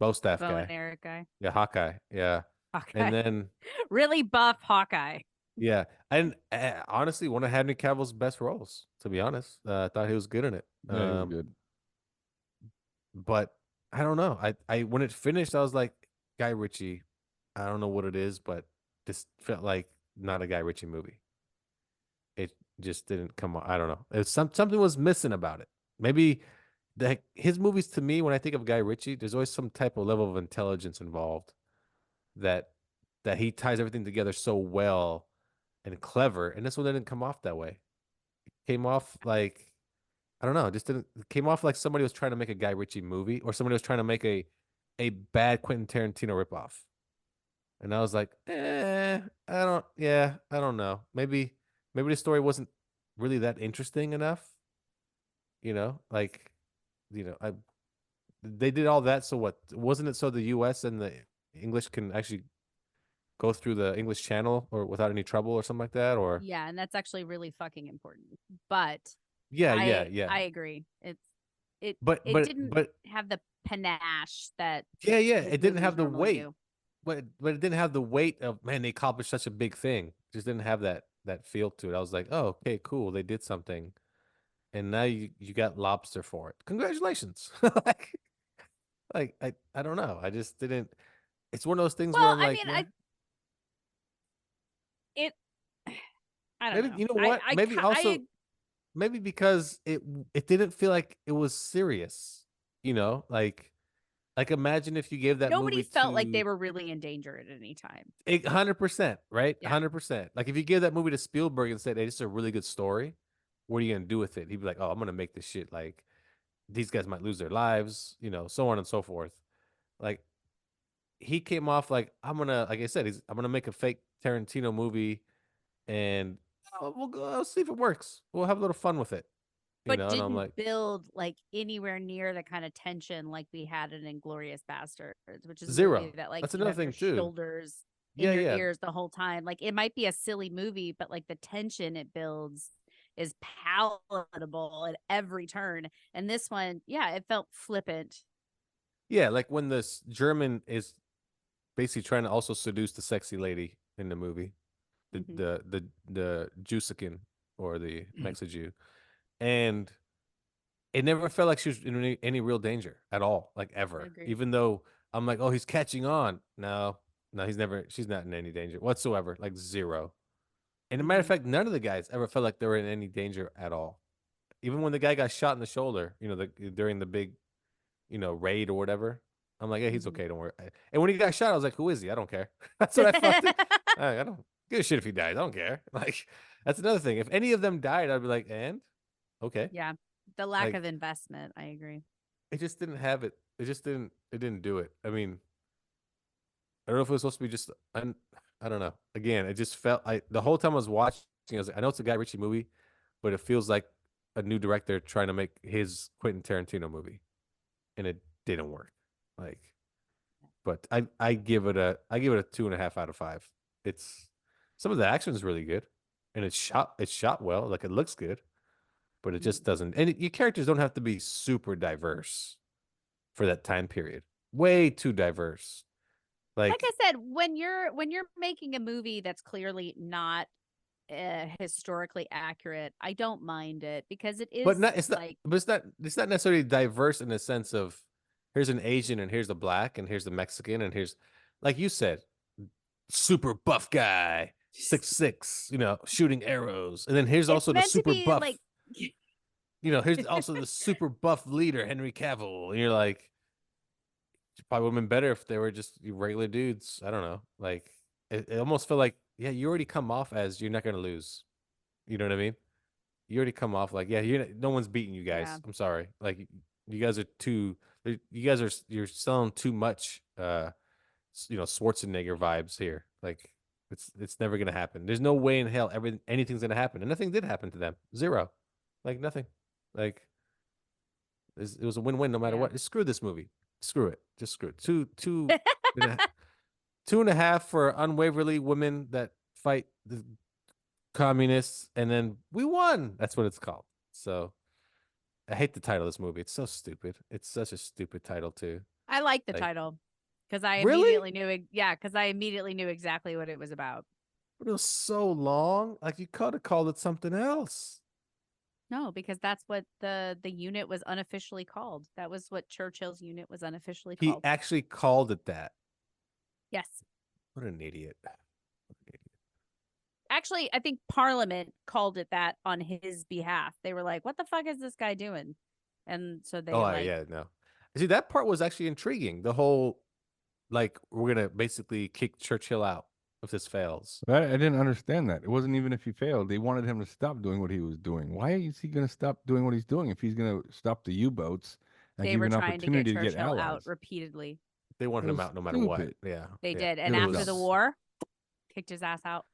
Bow staff bow guy. and Eric guy. Yeah, Hawkeye. Yeah. Hawkeye. And then Really buff Hawkeye. yeah, and honestly, one of Henry Cavill's best roles. To be honest, I thought he was good in it. Yeah, he was good. But I don't know. I when it finished, I was like, Guy Ritchie. I don't know what it is, but this felt like not a Guy Ritchie movie. It just didn't come on. I don't know. It's something was missing about it. Maybe his movies, to me, when I think of Guy Ritchie, there's always some type of level of intelligence involved that he ties everything together so well and clever. And this one didn't come off that way. It came off like, I don't know, it just didn't. It came off like somebody was trying to make a Guy Ritchie movie, or somebody was trying to make a bad Quentin Tarantino ripoff. And I was like, I don't know. Maybe the story wasn't really that interesting enough. They did all that. So what? Wasn't it so the U.S. and the English can actually go through the English Channel or without any trouble or something like that? Or Yeah, and that's actually really fucking important. But yeah, I agree. It But didn't have the panache that yeah, his it didn't movies have the normally weight. do. But it didn't have the weight of, man, they accomplished such a big thing. Just didn't have that feel to it. I was like, oh, okay, cool, they did something, and now you got lobster for it. Congratulations. I don't know. I just didn't. It's one of those things where Well, I'm I like, mean, yeah, it I don't maybe know. you know what? Maybe also maybe because it didn't feel like it was serious. Like imagine if you gave that nobody movie felt like they to were really in danger at any time. 100%, right? Yeah. 100%. Like if you gave that movie to Spielberg and said, "Hey, this is a really good story. What are you gonna do with it?" He'd be like, "Oh, I'm gonna make this shit like these guys might lose their lives, so on and so forth." Like he came off like like I said, I'm gonna make a fake Tarantino movie, and we'll go. I'll see if it works. We'll have a little fun with it, But And I'm didn't like, build like anywhere near the kind of tension like we had in Inglorious Bastards, which is a movie zero. that like That's you another have your thing too. shoulders in Yeah, your yeah. ears the whole time. Like it might be a silly movie, but like the tension it builds is palatable at every turn. And this one, yeah, it felt flippant. Yeah, like when this German is basically trying to also seduce the sexy lady in the movie, the Mhm. the Jusican or the Mexijew, and it never felt like she was in any real danger at all, like ever. Agreed. Even though I'm like, oh, he's catching on. No, she's not in any danger whatsoever, like zero. And a matter of Mhm. fact, none of the guys ever felt like they were in any danger at all. Even when the guy got shot in the shoulder, during the big, raid or whatever, I'm like, yeah, he's Mhm. okay. Don't worry. And when he got shot, I was like, who is he? I don't care. That's what I felt. I don't give a shit if he dies. I don't care. Like, that's another thing. If any of them died, I'd be like, and okay. Yeah. The lack Like, of investment, I agree. it just didn't have it. It didn't do it. I mean, I don't know if it was supposed to be just, I don't know. Again, it just felt, the whole time I was watching, I was like, I know it's a Guy Ritchie movie, but it feels like a new director trying to make his Quentin Tarantino movie, and it didn't work. Like, but I give it a 2.5 out of 5. It's some of the action is really good, and it's shot well, like it looks good, but it just doesn't. And your characters don't have to be super diverse for that time period. Way too diverse. Like I said, when you're making a movie that's clearly not historically accurate, I don't mind it because it but is not it's not like but it's not necessarily diverse in the sense of here's an Asian and here's the black and here's the Mexican and here's, like you said, super buff guy, 6'6", shooting arrows, and then here's it's also the meant to super be buff, like here's also the super buff leader, Henry Cavill, and you're like, it probably would have been better if they were just regular dudes. I don't know. Like it almost felt like, yeah, you already come off as you're not gonna lose. You know what I mean? You already come off like, yeah, no one's beating you guys. yeah. I'm sorry. Like you guys are you're selling too much Schwarzenegger vibes here. Like it's never gonna happen. There's no way in hell anything's gonna happen. And nothing did happen to them. Zero. Like nothing. Like it was a win-win no matter Yeah. what. Screw this movie. Screw it. Just screw it. And a, 2.5 for unwaverly women that fight the communists, and then we won. That's what it's called. So I hate the title of this movie. It's so stupid. It's such a stupid title too. I like the Like, title because I really? immediately knew because I immediately knew exactly what it was about. But it was so long. Like you could have called it something else. No, because that's what the unit was unofficially called. That was what Churchill's unit was unofficially He called. actually called it that. Yes. What an idiot. Actually, I think Parliament called it that on his behalf. They were like, "What the fuck is this guy doing?" And so they Yeah, no. See, that part was actually intriguing. The whole, like, we're gonna basically kick Churchill out if this fails. I didn't understand that. It wasn't even if he failed. They wanted him to stop doing what he was doing. Why is he going to stop doing what he's doing if he's going to stop the U-boats and they give were an trying to get opportunity to get Churchill out allies? repeatedly. They wanted It him was out no matter what. stupid. Yeah. They yeah. did, and It after was- the war, kicked his ass out.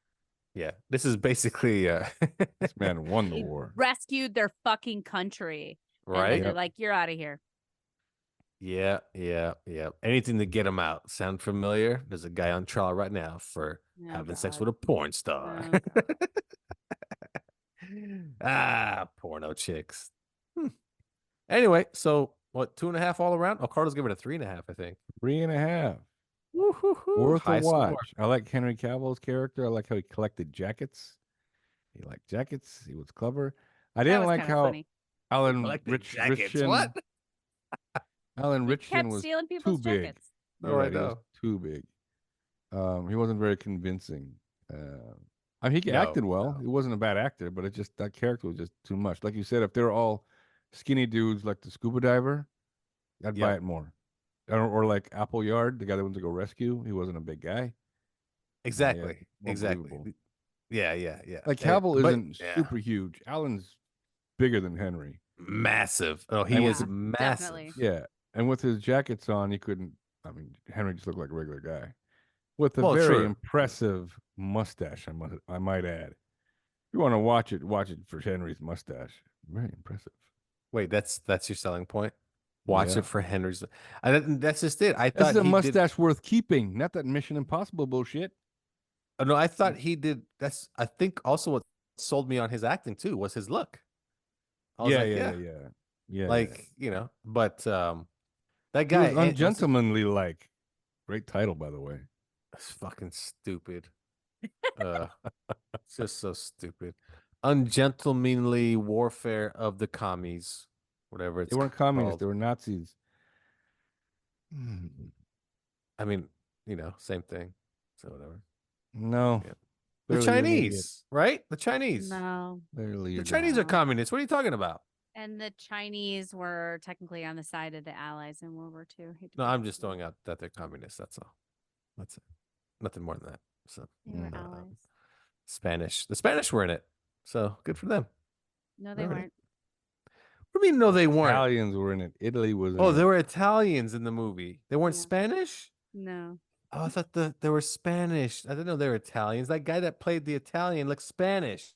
Yeah. This is basically This man won the He war. rescued their fucking country, and right. then they're like, "You're out of here." Yeah, yeah, yeah. Anything to get him out. Sound familiar? There's a guy on trial right now for Oh, having sex God. with a porn star. Oh, God. Porno chicks. Hmm. Anyway, so what, 2.5 all around? Oh, Carlos gave it a 3.5, I think. 3.5. Woo-hoo-hoo. Worth a High score. watch. I like Henry Cavill's character. I like how he collected jackets. He liked jackets. He was clever. I That didn't was like kind of how funny. Alan Collected jackets. Richardson. What? Alan He Richardson kept was stealing too people's big. jackets. No, I He was know. too big. He wasn't very convincing. I mean, he No, acted well. no. He wasn't a bad actor, but it just that character was just too much. Like you said, if they're all skinny dudes like the scuba diver, I'd buy Yep. it more. Or like Appleyard, the guy that went to go rescue. He wasn't a big guy. Exactly. More Exactly. believable. Yeah, yeah, yeah. Like Cavill But isn't yeah, super huge. Alan's bigger than Henry. massive. Oh, And he with is the, massive. Definitely. yeah, and with his jackets on, he couldn't. I mean, Henry just looked like a regular guy with a Well, very true. impressive mustache. I might add. If you want to watch it for Henry's mustache. Very impressive. Wait, that's your selling point? Watch Yeah. it for Henry's. That's just it. I This thought is a he did. mustache worth keeping, not that Mission Impossible bullshit. Oh, no, I thought he did. That's, I think, also what sold me on his acting too was his look. I was like, Yeah. like, but that He guy, was what's his- ungentlemanly like. Great title, by the way. it's fucking stupid. It's just so stupid. Ungentlemanly Warfare of the Commies, whatever it's They weren't communists. called. They were Nazis. I mean, same thing. So whatever. No. Yeah. The Clearly you're an idiot. Chinese, right? The Chinese. No. Clearly The you're Chinese are No. communists. What are you talking about? And the Chinese were technically on the side of the Allies in World War II. Hate to No, break I'm it just to you. throwing out that they're communists. That's all. That's it. Nothing more than that. So They were Mm. allies. Spanish. The Spanish were in it. So good for them. No, they All right. weren't. What do you mean? No, they weren't. Italians were in it. Italy was in Oh, it. there were Italians in the movie. They weren't Yeah. Spanish? No. Oh, I thought they were Spanish. I didn't know they were Italians. That guy that played the Italian looked Spanish.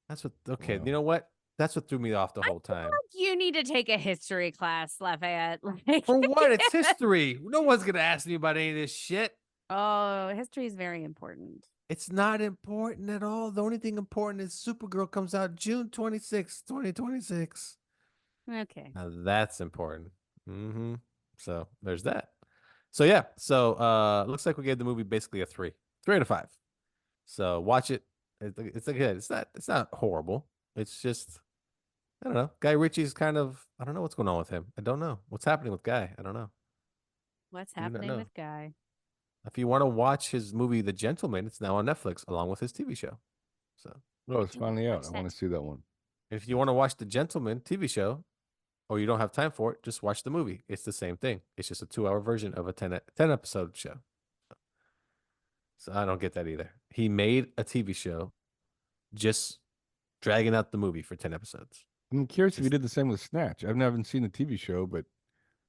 That's what. Okay, Wow. you know what? That's what threw me off the whole time. You need to take a history class, Lafayette. Like, For what? It's history. No one's gonna ask me about any of this shit. oh, history is very important. It's not important at all. The only thing important is Supergirl comes out June 26th, 2026. Okay. Now that's important. Mm-hmm. So there's that. So yeah. So looks like we gave the movie basically a 3 out of 5. So watch it. It's good. It's not horrible. It's just, I don't know. Guy Ritchie's kind of, I don't know what's going on with him. I don't know what's happening with Guy. I don't know. What's Do not happening know. with Guy? If you want to watch his movie The Gentleman, it's now on Netflix along with his TV show. So Oh, it's finally out. Watch I that. want to see that one. if you want to watch The Gentleman TV show, or you don't have time for it, just watch the movie. It's the same thing. It's just a 2-hour version of a 10 episode show. So I don't get that either. He made a TV show just dragging out the movie for 10 episodes. I'm curious if you Just- did the same with Snatch. I've never seen the TV show, but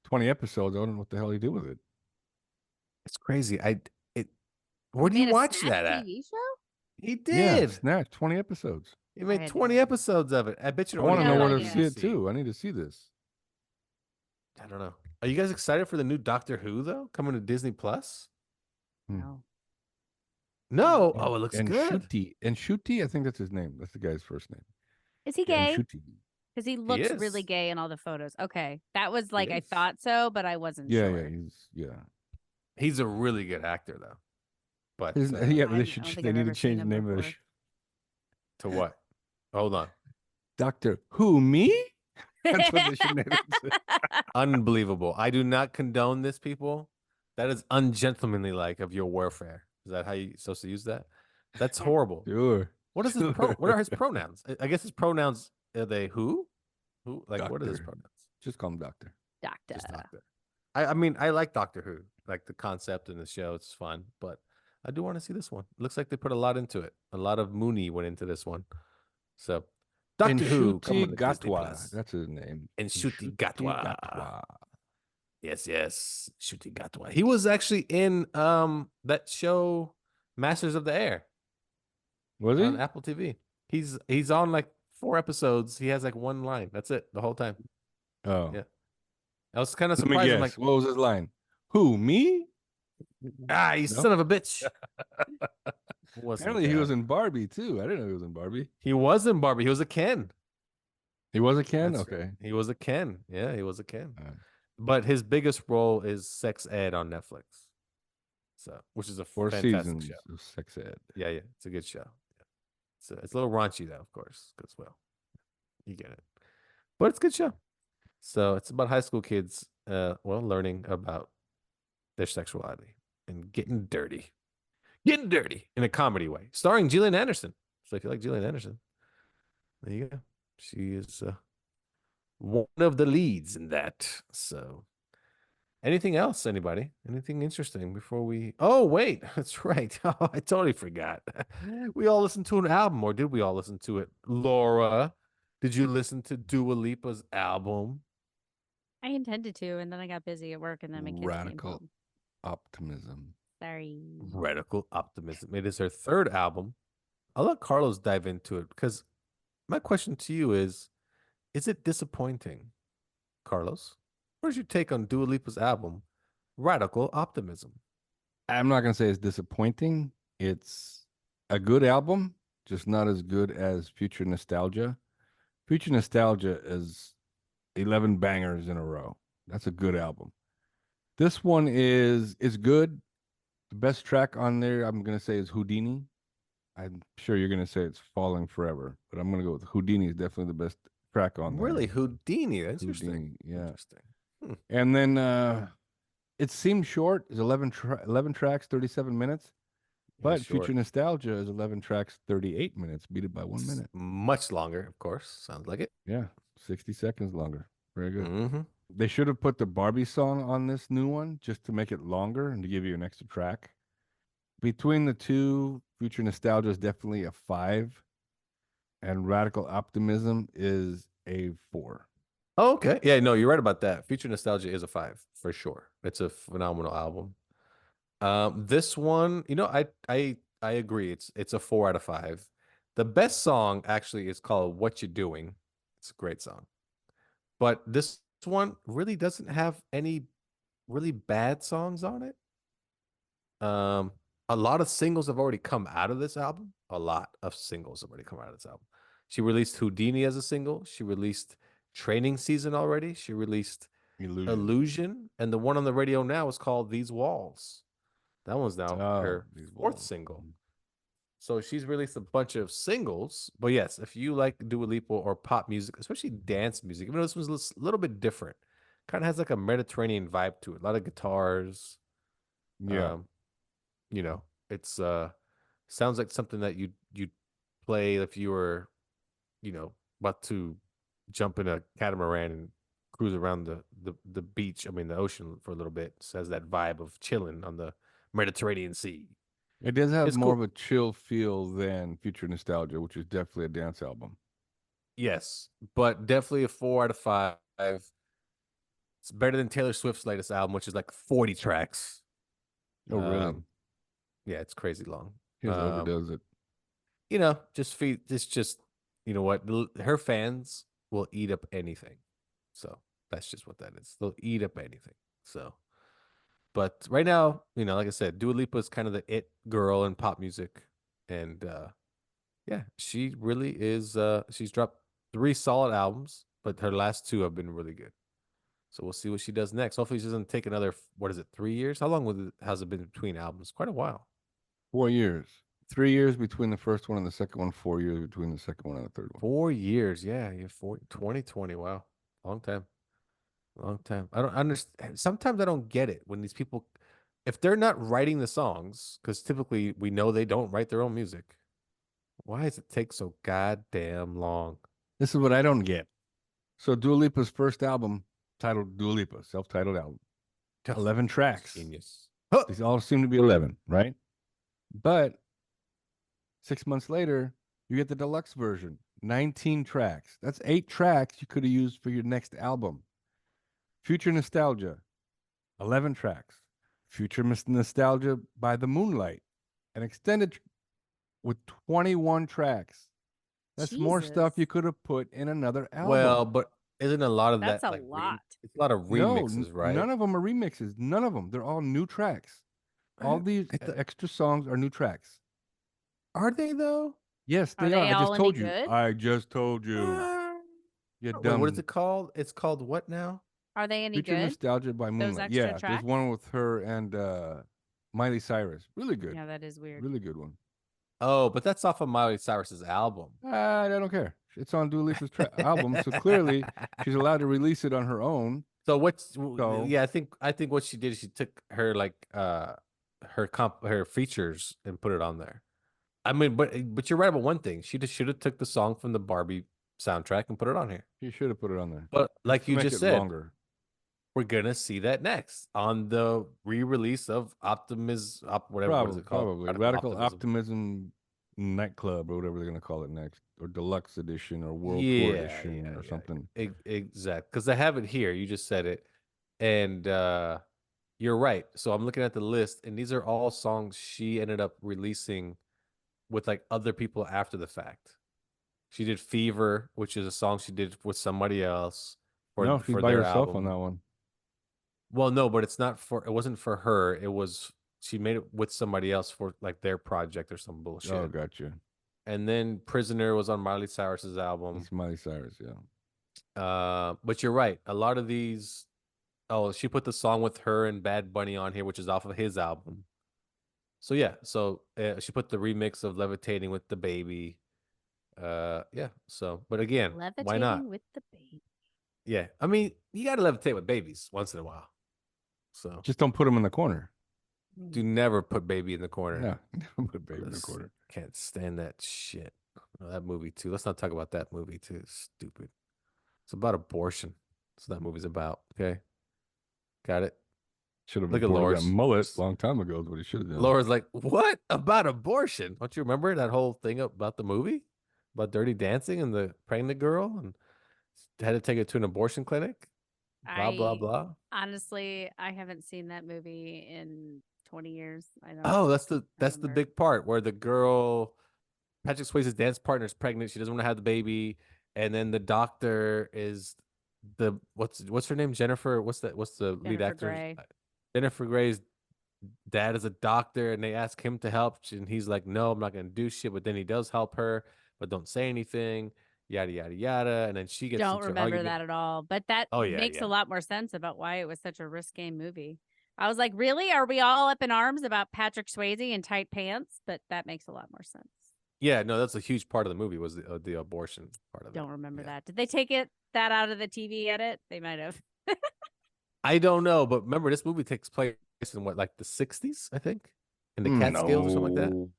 20 episodes. I don't know what the hell he did with it. It's crazy. Where do made you a watch Snatch that at? TV show? He Yeah, did. Snatch, 20 episodes. He made had 20 no idea. episodes of it. I bet you I don't want to even know no where to idea. see it too. I need to see this. I don't know. Are you guys excited for the new Doctor Who though, coming to Disney Plus? Hmm. No. No. And- Oh, it looks and good. Shuti, I think that's his name. That's the guy's first name. Is he And gay? Shuti. Because he looks really is. gay in all the photos. Okay. That was like, I is. thought so, but I wasn't Yeah, sure. He's a really good actor though. But Yeah, but I they don't should. think They I've need ever to seen change the him name of the before. to what? Hold on. Doctor Who, me? That's what they should name it. Unbelievable. I do not condone this, people. That is ungentlemanly like of your warfare. Is that how you supposed to use that? That's horrible. Sure. What is what are his pronouns? I guess his pronouns are they who? Who? Like what are his Doctor. pronouns? Just call him Doctor. Doctor. Just Doctor. I mean, I like Doctor Who, like the concept in the show. It's fun, but I do want to see this one. Looks like they put a lot into it. A lot of Mooney went into this one. So, Doctor Who, coming to Disney Gatwa. Plus. That's his name. And Ncuti Gatwa. Gatwa. Yes, Ncuti Gatwa. He was actually in that show, Masters of the Air, Was he? on Apple TV. He's on like 4 episodes. He has like one line. That's it the whole time. Oh. Yeah. I was kind of Let me surprised. guess. I'm like, What was his line? Who, me? you No? son of a bitch. Wasn't Apparently he was that. in Barbie too. I didn't know he was in Barbie. He was in Barbie. He was a Ken. He was a Ken? That's Okay. He was a Ken. Yeah, he was a Ken. Alright. But his biggest role is Sex Ed on Netflix. So, which is a 4 fantastic seasons show. of sex ed. Yeah, it's a good show. Yeah. It's a little raunchy though, of course, because well, you get it. But it's a good show. So it's about high school kids, learning about their sexuality and getting dirty in a comedy way, starring Gillian Anderson. So if you like Gillian Anderson, there you go. She is one of the leads in that. So anything else, anybody? Anything interesting before we... Oh, wait, that's right. Oh, I totally forgot. We all listened to an album, or did we all listen to it? Laura, did you listen to Dua Lipa's album? I intended to, and then I got busy at work, and then my kids came Radical home. optimism. Sorry. Radical Optimism. It is her third album. I'll let Carlos dive into it, because my question to you is it disappointing, Carlos? Where's your take on Dua Lipa's album, Radical Optimism? I'm not gonna say it's disappointing. It's a good album, just not as good as Future Nostalgia. Future Nostalgia is 11 bangers in a row. That's a good album. This one is good. The best track on there, I'm gonna say, is Houdini. I'm sure you're gonna say it's Falling Forever, but I'm gonna go with Houdini. Is definitely the best track on there. Really, Houdini? That's Houdini, interesting. yeah. Interesting. And then it seems short. It's 11 tracks, 37 minutes. But Future Nostalgia is 11 tracks, 38 minutes. Beat it by 1 minute. Much longer, of course. Sounds like it. Yeah, 60 seconds longer. Very good. Mm-hmm. They should have put the Barbie song on this new one just to make it longer and to give you an extra track. Between the two, Future Nostalgia is definitely a 5, and Radical Optimism is a 4. Oh, okay. Yeah, no, you're right about that. Future Nostalgia is a 5 for sure. It's a phenomenal album. This one, I agree. It's a 4 out of 5. The best song actually is called "What You Doing." It's a great song, but this one really doesn't have any really bad songs on it. A lot of singles have already come out of this album. A lot of singles have already come out of this album. She released Houdini as a single. She released Training Season already. She released Illusion, and the one on the radio now is called These Walls. That one's now her 4th single. So she's released a bunch of singles. But yes, if you like Dua Lipa or pop music, especially dance music, even though this one's a little bit different, kind of has like a Mediterranean vibe to it. A lot of guitars. Yeah. It's sounds like something that you'd play if you were, about to jump in a catamaran and cruise around the beach. I mean, the ocean for a little bit. So it has that vibe of chilling on the Mediterranean Sea. It does have It's more cool. of a chill feel than Future Nostalgia, which is definitely a dance album. Yes, but definitely a 4 out of 5. It's better than Taylor Swift's latest album, which is like 40 tracks. Oh, really? Yeah, it's crazy long. He overdoes it. Just you know what? Her fans will eat up anything. So that's just what that is. They'll eat up anything. So, but right now, like I said, Dua Lipa is kind of the it girl in pop music. And yeah, she really is. She's dropped 3 solid albums, but her last 2 have been really good. So we'll see what she does next. Hopefully she doesn't take another, 3 years? How long has it been between albums? Quite a while. 4 years. 3 years between the first one and the second one. 4 years between the second one and the third one. 4 years. Yeah. 2020. Wow. Long time. I don't understand. Sometimes I don't get it when these people, if they're not writing the songs, because typically we know they don't write their own music. Why does it take so goddamn long? This is what I don't get. So Dua Lipa's first album, titled Dua Lipa, self-titled album, 11 tracks. Genius. These all seem to be 11, right? But 6 months later, you get the deluxe version, 19 tracks. That's 8 tracks you could have used for your next album. Future Nostalgia, 11 tracks. Future Nostalgia by the Moonlight, an extended with 21 tracks. That's more stuff Jesus. you could have put in another album. Well, but isn't a lot of That's that a like lot. it's a lot of No, remixes, right? none of them are remixes. None of them. They're all new tracks. All these extra songs are new tracks. Are they though? Yes, Are they are. they I all just any told you. good? I just told you. You Wait, dumb. what is it called? It's called what now? Are they any Future good? Nostalgia by Moonlight. extra Yeah, there's tracks? one with her and Miley Cyrus. Really good. Yeah, that is weird. Really good one. Oh, but that's off of Miley Cyrus's album. I don't care. It's on Dua Lipa's album, so clearly she's allowed to release it on her own. So So- yeah, I think what she did is she took her like her features and put it on there. I mean, but you're right about one thing. She just should have took the song from the Barbie soundtrack and put it on here. She should have put it on there. But like To you make just it said, longer. we're gonna see that next on the re-release of Optimism, whatever what is it called? Probably Radical Optimism Nightclub or whatever they're gonna call it next, or Deluxe Edition or World Tour Edition or something. Exactly, because I have it here. You just said it, and you're right. So I'm looking at the list, and these are all songs she ended up releasing with like other people after the fact. She did Fever, which is a song she did with somebody else No, she's for by their herself album. on that one. Well, no, but it wasn't for her. It was she made it with somebody else for like their project or some bullshit. Oh, gotcha. And then Prisoner was on Miley Cyrus's album. It's Miley Cyrus, yeah. But you're right. A lot of these. Oh, she put the song with her and Bad Bunny on here, which is off of his album. So yeah, she put the remix of Levitating with the Baby. Yeah. So, but again, why not? Levitating with the baby. Yeah, I mean, you got to levitate with babies once in a while. So Just don't put them in the corner. do never put baby in the corner. No, don't put baby in the corner. Can't stand that shit. Oh, that movie too. Let's not talk about that movie too. Stupid. It's about abortion. That's what that movie's about. Okay. Got it. Should have Look at reported that Laura's mullet a long time ago is what he should have done. Laura's like, what about abortion? Don't you remember that whole thing about the movie? About Dirty Dancing and the pregnant girl and had to take it to an abortion clinic? Blah, blah, blah. Honestly, I haven't seen that movie in 20 years. I don't Oh, that's the remember. big part where the girl, Patrick Swayze's dance partner, is pregnant. She doesn't want to have the baby, and then the doctor is what's her name? Jennifer. What's the lead Jennifer actor? Grey. Jennifer Grey's dad is a doctor, and they ask him to help, and he's like, "No, I'm not gonna do shit." But then he does help her, but don't say anything. Yada yada yada, and then she gets Don't into remember argument. that at all. But that Oh, yeah, makes yeah. a lot more sense about why it was such a risque movie. I was like, really? Are we all up in arms about Patrick Swayze in tight pants? But that makes a lot more sense. Yeah, no, that's a huge part of the movie was the abortion part of it. Don't remember Yeah. that. Did they take that out of the TV edit? They might have. I don't know, but remember, this movie takes place in what, like the 60s, I think, in the Catskills or something like that. No.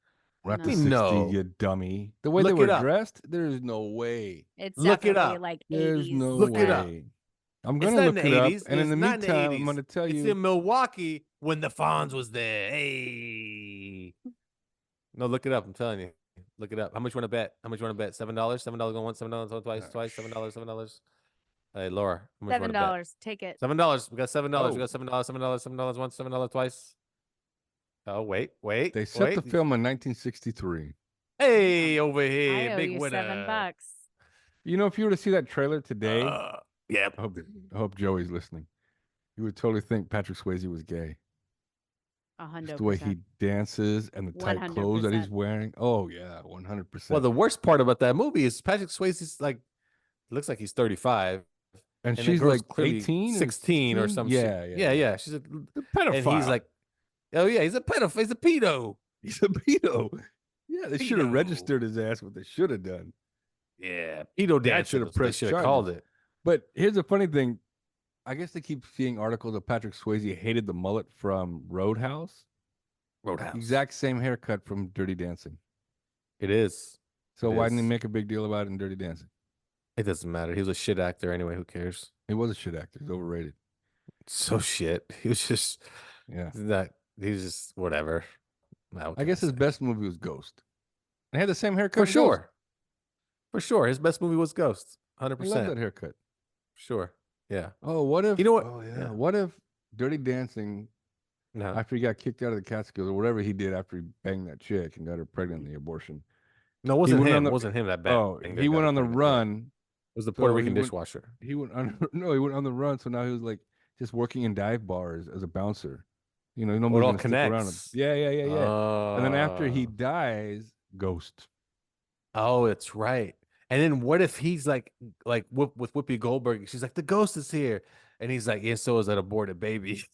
We're at the No. 60, No. you dummy. The way Look they it were up. dressed, there's no way. It's Look it definitely up. like There's 80s. no Look way. it up. I'm It's going not to in look the it up. 80s. And in It's the not in the meantime, I'm 80s. going to tell It's you. in Milwaukee when the Fonz was there. Hey. No, look it up. I'm telling you. Look it up. How much you want to bet? $7? $7 going once, $7 going twice, $7. Hey, Laura. How much you wanna bet? $7. Take it. $7. We got $7. We Oh. got $7 once, $7 twice. Oh, wait. They set the film in 1963. Hey, over here. I owe Big you winner. $7. You know, if you were to see that trailer today, Yeah. I hope Joey's listening. You would totally think Patrick Swayze was gay. 100%. Just the way he dances and the tight clothes that he's 100%. wearing. Oh, yeah, 100%. Well, the worst part about that movie is Patrick Swayze's like, looks like he's 35. and the she's girl's like clearly 18 or 16 or 16? some Yeah, shit. yeah. Yeah. She's a The pedophile. and he's like, oh yeah, he's a pedophile. He's a pedo. he's a pedo. Yeah, they should have Pedo. registered his ass. What they should have done. Yeah, pedo Dad dad should have They pressed should have called charges. it. But here's the funny thing. I guess they keep seeing articles of Patrick Swayze hated the mullet from Roadhouse. Roadhouse. Exact same haircut from Dirty Dancing. It is. So It why didn't he is. make a big deal about it in Dirty Dancing? It doesn't matter. He was a shit actor anyway. Who cares? He was a shit actor. He's overrated. So shit. He was just Yeah. not. He's just whatever. I guess his best movie was Ghost. And he had the same haircut. for in Ghost. sure. For sure, his best movie was Ghost. I love that 100%. haircut. Sure. Yeah. Oh, what if You know what? Oh yeah. Yeah. What if Dirty Dancing No. after he got kicked out of the Catskills or whatever he did after he banged that chick and got her pregnant in the abortion? No, it wasn't went him. on the- It wasn't him that bad. Oh, he went on the run was the So Puerto he Rican went- dishwasher. He went on no, he went on the run. So now he was like just working in dive bars as a bouncer. You know, Oh, it nobody's all gonna stick around him. connects. Yeah. And then after he Oh. dies, ghost. Oh, that's right. And then what if he's like with Whoopi Goldberg? She's like, the ghost is here, and he's like, yeah, so is that aborted baby.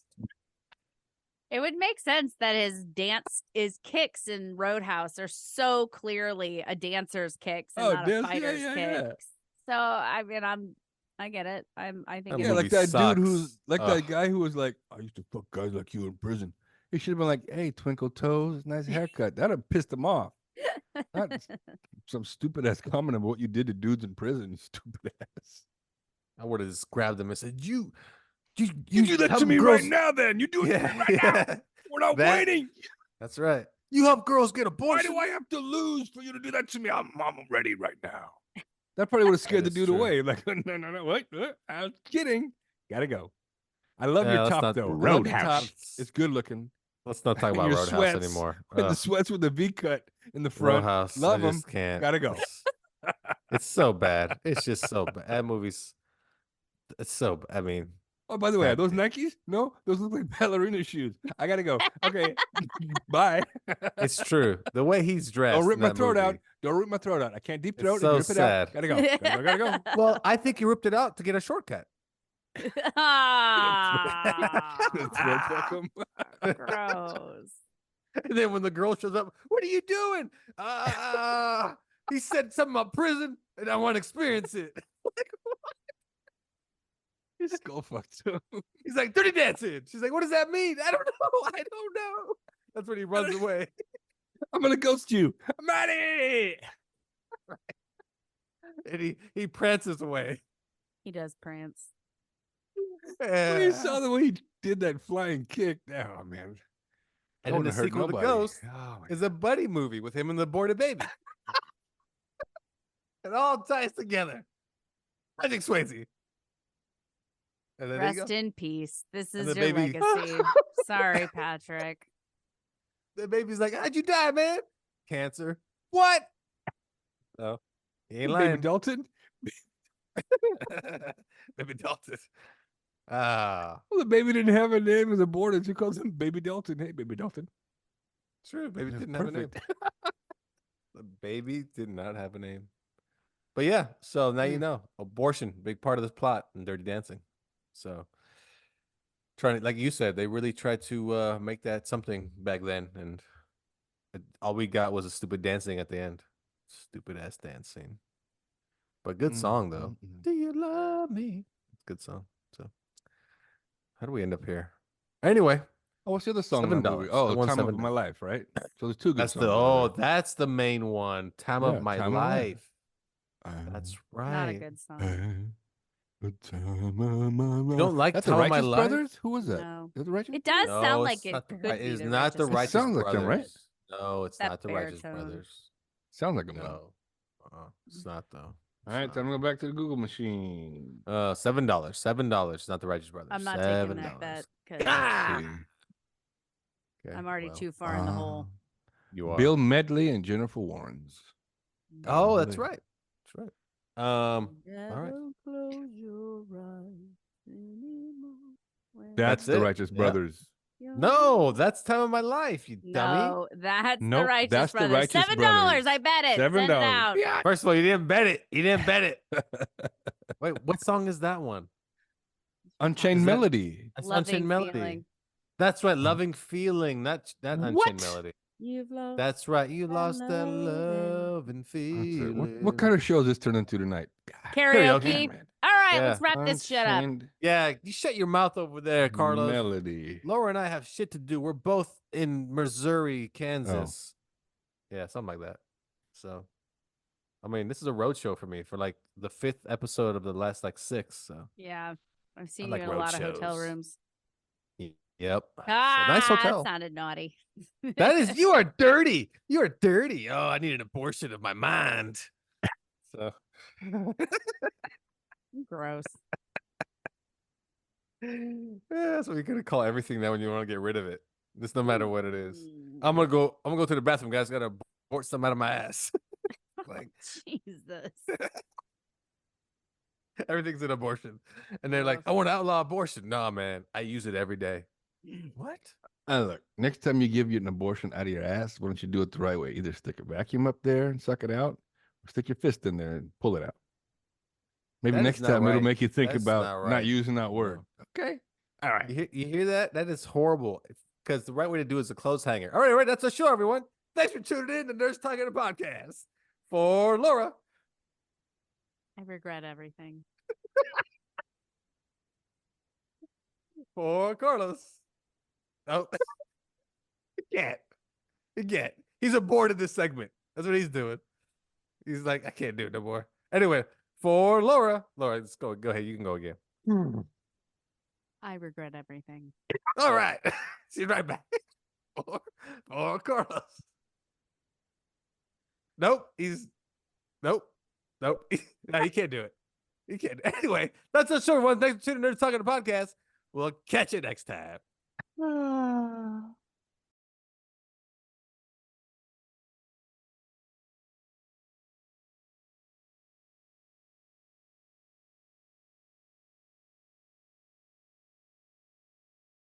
It would make sense that his kicks in Roadhouse are so clearly a dancer's kicks and Oh, not a dance? Yeah, fighter's yeah, kicks. yeah. So I mean, I get it. I think That it's Yeah, movie like that dude who's sucks. like Ugh. that guy who was like, I used to fuck guys like you in prison. He should have been like, hey, twinkle toes, nice haircut. That'd have pissed him off. Not some stupid ass comment about what you did to dudes in prison, you stupid ass. I would have just grabbed him and said, You do that help to me girls- right now, then. You do it Yeah, right now. yeah. We're not That- waiting. That's right. You help girls get Why abortion. do I have to lose for you to do that to me? I'm ready right now. That probably would have scared the is dude true. away. Like, no, what? I was kidding. Gotta go. I love Yeah, your let's top not- though. I love your Roadhouse. top. It's good looking. Let's not talk about Your Roadhouse sweats. anymore. The Ugh, sweats with the V cut in the front. Roadhouse. Love I 'em. just can't. Gotta go. It's so bad. It's just so bad. That movie's. It's so. I mean, Oh, by the way, are Bad those thing. Nikes? No, those look like ballerina shoes. I gotta go. Okay, bye. it's true. The way he's dressed. Don't rip in my that throat out. movie. Don't rip my throat out. I can't deep It's throat. so Rip it sad. out. Gotta go. Gotta go. Well, I think he ripped it out to get a shortcut. Throat fuck 'em. Gross. And then when the girl shows up, what are you doing? He said something about prison, and I want to experience it. His skull fucked him. He's like, dirty dancing. She's like, what does that mean? I don't know. I don't know. That's when he runs away. I'm gonna ghost you. I'm out of here. And he prances away. He does prance. When you saw the way he did that flying kick. Oh man. And then Don't the hurt sequel to nobody. Ghost Oh, my is a buddy movie with him and the aborted baby. It all ties together. Patrick Swayze. And then there you Rest go. in peace. This And is the your baby- legacy. Sorry, Patrick. The baby's like, how'd you die, man? Cancer. What? Oh, he ain't Baby lying. Dalton. Baby Dalton. Ah, Well, the baby didn't have a name. It was aborted. She calls him Baby Dalton. Hey, Baby Dalton. true. Baby That's didn't have a name. perfect. The baby did not have a name. But yeah, so now you know, abortion, big part of this plot in Dirty Dancing. So trying to, like you said, they really tried to make that something back then, and all we got was a stupid dancing at the end. Stupid ass dancing. But good song though. Do you love me? Good song. So how do we end up here? Anyway, Oh, what's the other song? in that movie? $7. Oh, I won Time of $7. My Life, right? So there's two good that's songs. the over there. that's the main one. Time Yeah, of my Time of My Life. life. That's right. Not a good song. The time of my life. You don't like That's Time the of My Righteous Life? Brothers? Who was that? No. Is that the Righteous? It does No, sound like it's it not the could right- be. It is the not the Righteous Righteous sounds like them, right? Brothers. No, it's That not the Righteous baritone. Brothers. Sounds like them. though. No, it's not though. All right, It's time to go back to the Google machine. not. $7. $7. Not the Righteous Brothers. I'm not $7. taking that bet because Ah! See. Okay, I'm already well, too far in the hole. You are. Bill Medley and Jennifer Warnes. Oh, that's Bill right. That's right. right. Never close your eyes anymore when That's the it. Righteous Yeah. Brothers. you're No, that's Time of My Life, you dummy. No, that's the Nope, Righteous that's the Brothers. Righteous $7. Brothers. I bet it. $7. Send it out. First of all, you didn't bet it. You didn't bet it. Wait, what song is that one? Unchained Is that- Melody. That's Loving Unchained Melody. Feeling. That's right, Loving Feeling, not Unchained What? Melody. You've lost. That's right, you that lost that loving. love and That's it. feeling. What kind of show is this turned into tonight? Karaoke. Karaoke. Damn it. All right, Yeah. let's wrap this shit up. Unchained Yeah, you shut your mouth over there, Carlos. Melody. Laura and I have shit to do. We're both in Missouri, Kansas. Yeah, something like that. So, I mean, this is a road show for me for like the 5th episode of the last like 6. So, Yeah, I've seen like you in a road lot of hotel shows. rooms. yep. It's a Ah, nice hotel. That sounded naughty. That is, you are dirty. You are dirty. Oh, I need an abortion of my mind. So, Gross. yeah, so we could call everything that when you want to get rid of it. Just no matter what it is. Mm. I'm gonna go to the bathroom, guys. Gotta abort something out of my ass. Like, Jesus. Everything's an abortion. And they're like, I want to outlaw abortion. Nah, man, I use it every day. What? Look, next time you give you an abortion out of your ass, why don't you do it the right way? Either stick a vacuum up there and suck it out, or stick your fist in there and pull it out. Maybe That is next not time it'll right. make you think That's about not not right. using that No. word. Okay. All right. You hear that? That is horrible. Because the right way to do it is a clothes hanger. All right, that's our show, everyone. Thanks for tuning in to Nurse Talking the Podcast. For Laura. I regret everything. For Carlos. Oh, he can't. He's aborted this segment. That's what he's doing. He's like, I can't do it no more. Anyway, for Laura, let's go. Go ahead. You can go again. I regret everything. All right. See you right back. For Carlos. Nope. Nope. No, he can't do it. He can't. Anyway, that's the show, everyone. Thanks for tuning in to Talking the Podcast. We'll catch you next time.